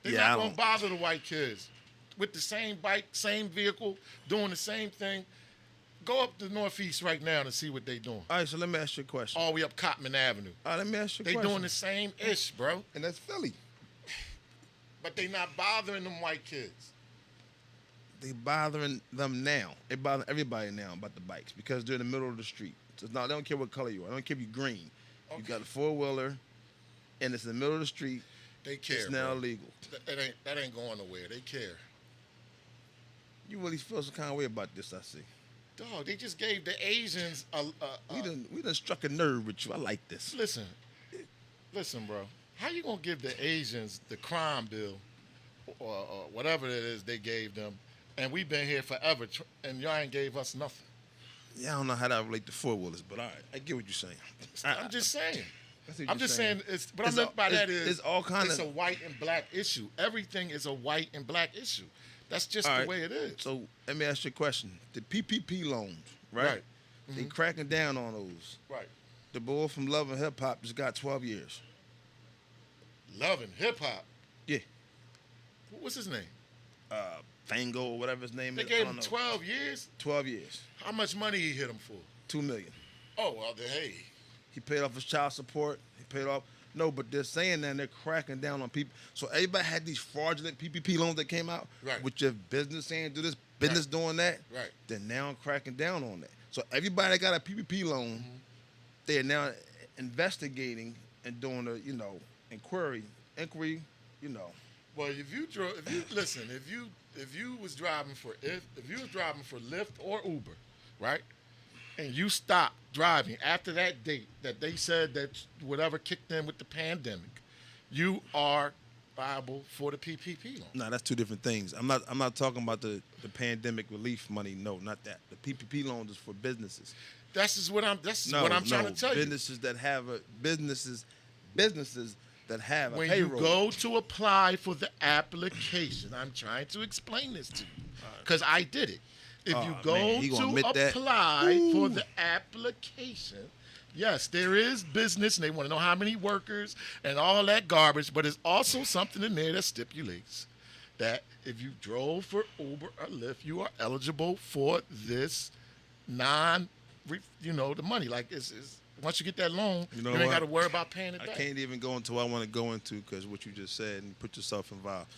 They're Yeah, I not going don't- to bother the white kids. With the same bike, same vehicle, doing the same thing. Go up the Northeast right now and see what they doing. All right, so let me ask you a question. All the way up Cotman Avenue. All right, let me ask you a They question. doing the same ish, bro. and that's Philly. But they not bothering them white kids. They bothering them now. They bother everybody now about the bikes because they're in the middle of the street. So it's not, they don't care what color you are. They don't care if you're green. You Okay. got a four-wheeler, and it's in the middle of the street. They care. It's now bro. illegal. That ain't going nowhere. They care. You really feel some kind of way about this, I see. Dog, they just gave the Asians We done struck a nerve with you. I like this. Listen, bro. How you gonna give the Asians the crime bill, or whatever it is they gave them, and we've been here forever, and y'all ain't gave us nothing? Yeah, I don't know how that relate to four-wheelers, but all right. I get what you're saying. I'm just saying. I see what I'm you're just saying. What I It's meant all- by that it's- is it's all kind it's of- a white and black issue. Everything is a white and black issue. That's just All the right. way it is. So let me ask you a question. The PPP loans, right? Right. They cracking down on those. Right. The boy from Love and Hip Hop just got 12 years. Loving hip hop. Yeah. What's his name? Fango or whatever his name They is. I gave don't him know. 12 years. 12 years. How much money he hit him for? $2 million. Oh well, then hey. He paid off his child support. He paid off. No, but they're saying that they're cracking down on people. So everybody had these fraudulent PPP loans that came out. Right. With your business saying do this, business doing that. Right. They're now cracking down on that. So everybody that got a PPP loan, they're now investigating and doing a inquiry. Well, if you was driving for Lyft or Uber, right, and you stopped driving after that date that they said that whatever kicked in with the pandemic, you are liable for the PPP loan. No, that's two different things. I'm not talking about the pandemic relief money. No, not that. The PPP loans is for businesses. That's what I'm trying to tell you. Businesses that have businesses that have a When payroll. you go to apply for the application, I'm trying to explain this to you because I did it. If you go man, he gonna to admit that? apply for the application, yes, there is business and they want to know how many workers and all that garbage, but there's also something in there that stipulates that if you drove for Uber or Lyft, you are eligible for this the money. Like it's once you get that loan, You know you ain't what? got to worry about paying it I back. can't even go into what I want to go into because what you just said and put yourself involved.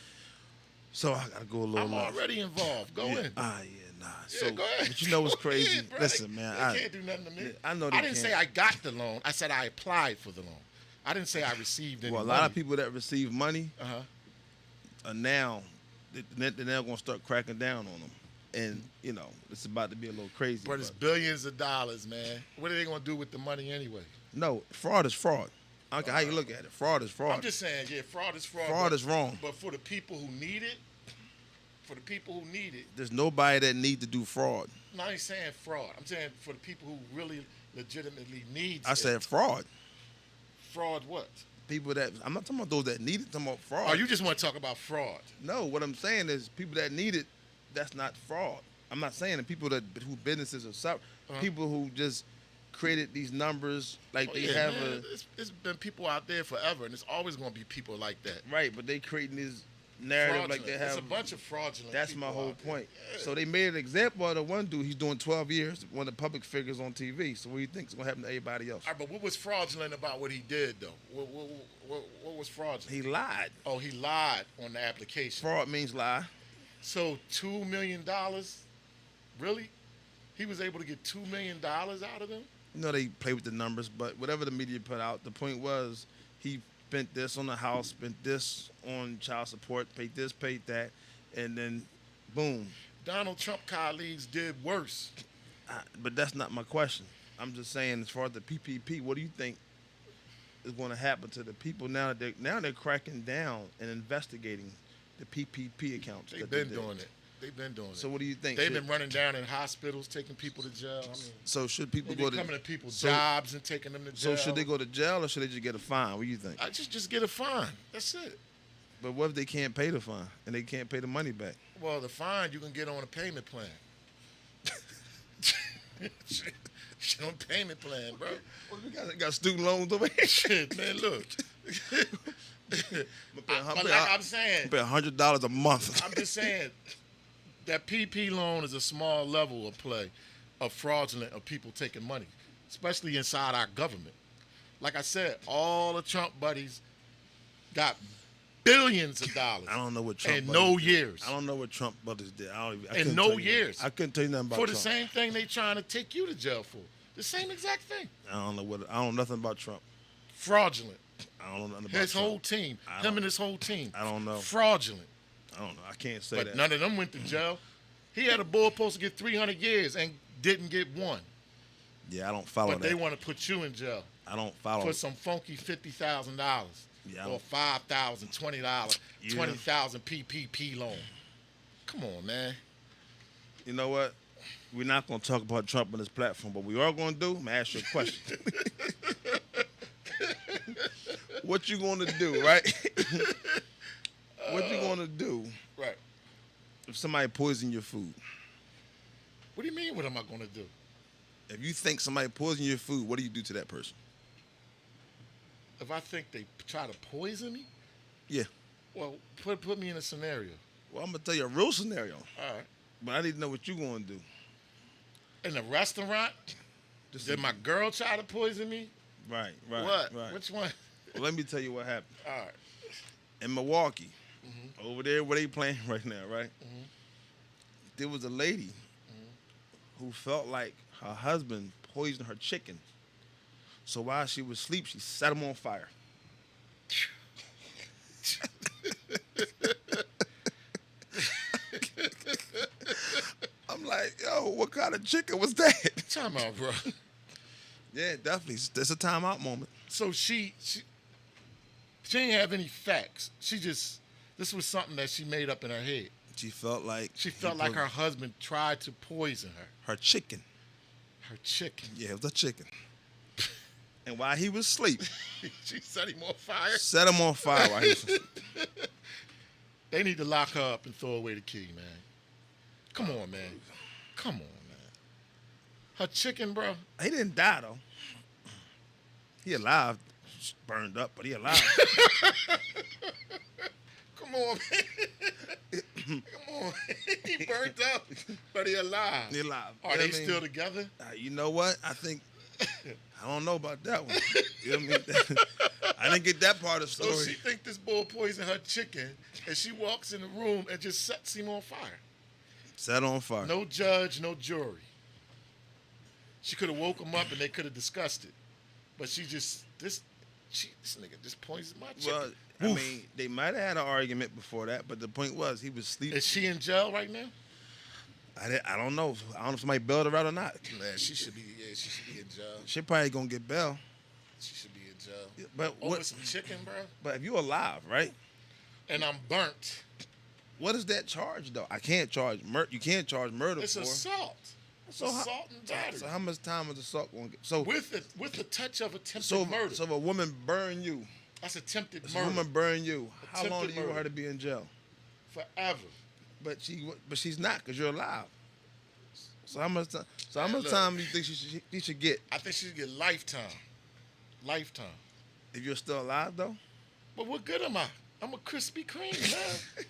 So I gotta go a little. I'm already involved. Go in. Nah. Yeah, So, go ahead. but you know what's crazy? Yeah, bro. Listen, man. They can't do nothing to me. Yeah, I know they I didn't can't. say I got the loan. I said I applied for the loan. I didn't say I received any Well, a money. lot of people that receive money Uh-huh. are now they're now gonna start cracking down on them, and it's about to be a little crazy. But it's billions of dollars, man. What are they going to do with the money anyway? No, fraud is fraud. I don't care how you look at it. Fraud is fraud. I'm just saying, yeah, fraud is fraud. Fraud is wrong. But for the people who need it, There's nobody that need to do fraud. I ain't saying fraud. I'm saying for the people who really legitimately need it. I said fraud. Fraud what? People that I'm not talking about those that need it. I'm talking about fraud. Oh, you just want to talk about fraud. No, what I'm saying is people that need it. That's not fraud. I'm not saying the people who businesses are people who just created these numbers like they have man. It's been people out there forever, and it's always going to be people like that. right, but they creating this narrative like they have. It's a bunch of fraudulent. That's my people whole out there. point. Yeah. So they made an example of the one dude. He's doing 12 years, one of the public figures on TV. So what do you think is going to happen to everybody else? All right, but what was fraudulent about what he did, though? What was fraudulent? He lied. Oh, he lied on the application. Fraud means lie. So $2 million, really? He was able to get $2 million out of them? They play with the numbers, but whatever the media put out, the point was he spent this on the house, spent this on child support, paid this, paid that, and then boom. Donald Trump colleagues did worse. But that's not my question. I'm just saying, as far as the PPP, what do you think is going to happen to the people now that they're cracking down and investigating the PPP accounts? They've been doing it. They've been doing it. So what do you think? They've been running down in hospitals, taking people to jail. I mean, So should people they've go been to coming to people's jobs and taking them to jail. So should they go to jail or should they just get a fine? What do you think? I just get a fine. That's it. But what if they can't pay the fine and they can't pay the money back? Well, the fine you can get on a payment plan. On payment plan, bro. Well, we got student loans over here. Shit, man, look. But like I'm saying, pay $100 a month. I'm just saying that PP loan is a small level of play of fraudulent of people taking money, especially inside our government. Like I said, all the Trump buddies got billions of dollars. I don't know what Trump in brothers no did. years. I don't know what Trump brothers did. I In couldn't no tell you years. I couldn't tell you nothing about For Trump. the same thing they trying to take you to jail for. The same exact thing. I don't know nothing about Trump. Fraudulent. I don't know nothing about His Trump. whole team. Him and his whole team. I don't know. Fraudulent. I don't know. I can't say But that. none of them went to jail. He had a bull supposed to get 300 years and didn't get one. Yeah, I don't follow But that. they want to put you in jail I don't follow for it. some funky $50,000 Yeah, I or don't- $5,000, $20, Yeah. 20,000 PPP loan. Come on, man. You know what? We're not going to talk about Trump on this platform, but we are going to do. I'm going to ask you a question. What you going to do, right? What you going to do Right. if somebody poison your food? What do you mean, what am I going to do? If you think somebody poisoned your food, what do you do to that person? If I think they try to poison me, Yeah. well, put me in a scenario. Well, I'm going to tell you a real scenario, All right. but I need to know what you're going to do. In a restaurant, Just did my girl try to poison me? Right, right, What? right. Which one? Well, let me tell you what happened. All right. In Milwaukee, over there where they playing right now, right? There was a lady who felt like her husband poisoned her chicken. So while she was asleep, she set him on fire. I'm like, yo, what kind of chicken was that? Time out, bro. Yeah, definitely. That's a timeout moment. So she didn't have any facts. This was something that she made up in her head. She felt like She felt like her husband tried to poison her. chicken. Her chicken. Yeah, it was a chicken. And while he was asleep, She set him on fire. set him on fire while he was asleep. They need to lock her up and throw away the key, man. Come on, man. Come on, man. Her chicken, bro. He didn't die though. He alive, burned up, but he alive. Come Come on, man. Come on. He burnt up, but he alive. He alive. Are they still together? You know what? I think, I don't know about that one. You know what I mean? I didn't get that part of the story. So she think this boy poisoned her chicken, and she walks in the room and just sets him on fire. Set on fire. No judge, no jury. She could have woke him up and they could have discussed it. But she just, this nigga just poisoned my chicken. Well, I mean, they might have had an argument before that, but the point was he was sleeping. Is she in jail right now? I don't know. I don't know if somebody bailed her out or not. Man, she should be in jail. She probably gonna get bail. She should be in jail. But Over what? some chicken, bro. But if you alive, right? And I'm burnt. What is that charge though? I can't charge murder. You can't charge murder It's for. assault. So assault and battery. So how much time is assault going to get? So with the touch of attempted so murder. So if a woman burn you. That's attempted If murder. a woman burn you. How Attempted long do you want murder. her to be in jail? Forever. But she's not because you're alive. So how much time? So how much look. time do you think she should get? I think she should get lifetime. Lifetime. If you're still alive though. But what good am I? I'm a Krispy Kreme, man.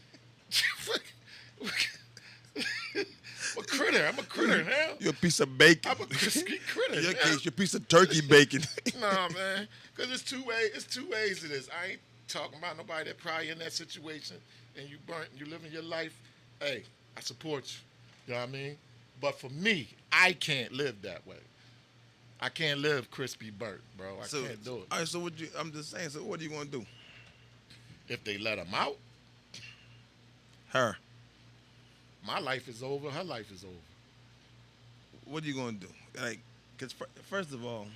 I'm a critter. I'm a critter now. You're a piece of bacon. I'm a crispy critter. In your now. case, you're a piece of turkey bacon. Nah, man. Because it's two ways to this. I ain't talking about nobody that probably in that situation and you burnt and you living your life. Hey, I support you. You know what I mean? But for me, I can't live that way. I can't live crispy burnt, bro. I can't do it. All right, so I'm just saying, so what are you going to do? If they let him out, Her. my life is over. Her life is over. What are you going to do? Like, because first of all,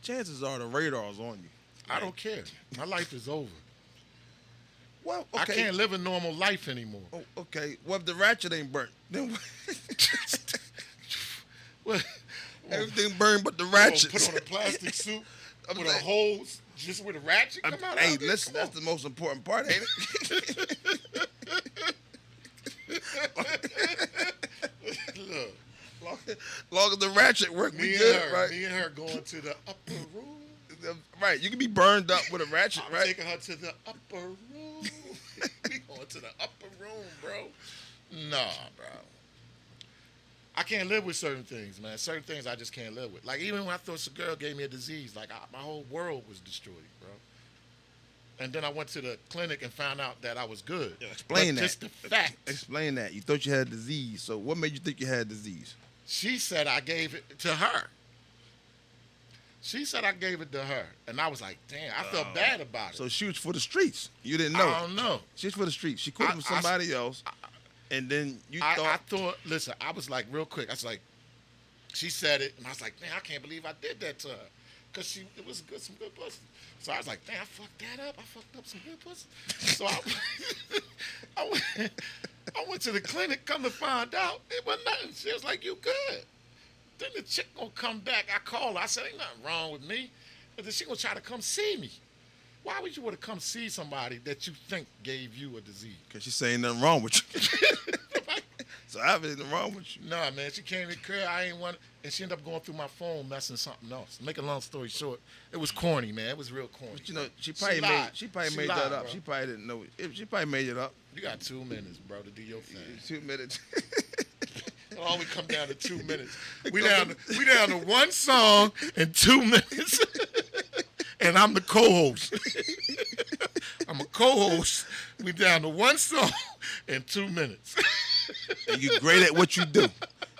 chances are the radar's on you. I don't care. My life is over. Well, okay. I can't live a normal life anymore. Oh, okay. Well, if the ratchet ain't burnt, then What? everything burned but the Oh, ratchet. put on a plastic suit I'm with saying- a hole just with a ratchet come out. Hey, of it? listen, Come that's the most important part, ain't it? Look, long as the ratchet work, we good, right? me and her going to the upper room. Right, you can be burned up with a ratchet, I'm right? taking her to the upper room. We going to the upper room, bro. Nah, bro. I can't live with certain things, man. Certain things I just can't live with. Like, even when I thought some girl gave me a disease, like, my whole world was destroyed, bro. And then I went to the clinic and found out that I was good. Explain But that. just the fact. Explain that. You thought you had disease. So what made you think you had disease? She said I gave it to her. She said I gave it to her. And I was like, damn, I felt bad about it. So she was for the streets. You didn't know. I don't know. She was for the streets. She quit with somebody else. And then you I thought, listen, I was like, real quick, I was like, she said it, and I was like, man, I can't believe I did that to her. Because it was some good pussy. So I was like, damn, I fucked that up. I fucked up some good pussy. So I went to the clinic, come to find out, it wasn't nothing. She was like, you good. Then the chick gonna come back. I called her. I said, ain't nothing wrong with me. And then she gonna try to come see me. Why would you want to come see somebody that you think gave you a disease? Because she's saying nothing wrong with you. So I have anything wrong with you. Nah, man, she came to the crib. I ain't want, and she ended up going through my phone, messing something else. Make a long story short, it was corny, man. It was real corny. But you know, she probably lied. made lied, that up. bro. She probably didn't know it. She probably made it up. You got 2 minutes, bro, to do your thing. 2 minutes. It only come down to 2 minutes. We down to one song in 2 minutes, and I'm the co-host. I'm a co-host. We down to one song in 2 minutes. And you're great at what you do.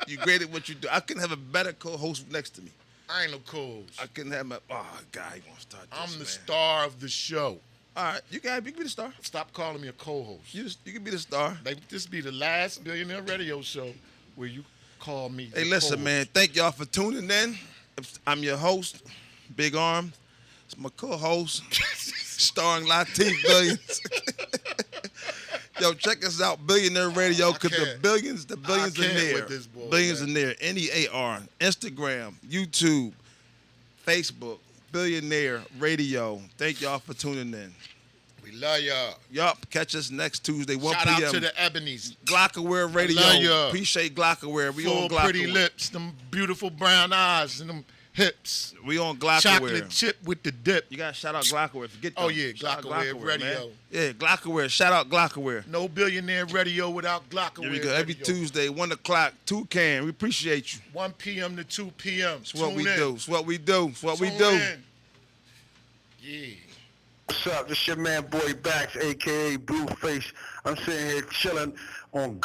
You're great at what you do. I couldn't have a better co-host next to me. I ain't no co-host. I couldn't have my. Oh, God, he won't start this. I'm the man. star of the show. All right, you can be the star. Stop calling me a co-host. You can be the star. This be the last Billionaire Radio show where you call me. Hey, the listen, co-host. man. Thank y'all for tuning in. I'm your host, Big Arm. It's my co-host, starring Latif Billions. Yo, check us out, Billionaire Radio, because the billions are there. with this boy, Billions man. are there. NEAR, Instagram, YouTube, Facebook, Billionaire Radio. Thank y'all for tuning in. We love y'all. Yup, catch us next Tuesday, 1 Shout p.m. out to the Ebonies. Glockaware Radio. Love ya. Appreciate Glockaware. We Full on Glockaware. pretty lips, them beautiful brown eyes, and them hips. We on Glockaware. Chocolate chip with the dip. You gotta shout out Glockaware. Forget them. Oh, yeah, Shout out Glockaware Radio. man. Yeah, Glockaware. Shout out Glockaware. No Billionaire Radio without Glockaware. Here we go. Every Radio. Tuesday, 1 o'clock, Toucan. We appreciate you. 1 p.m. to 2 p.m. It's what Tune we in. do. It's what we do. It's what we Tune do. in. Yeah. What's up? This your man, Boy Backs, a.k.a. Blueface. I'm sitting here chilling on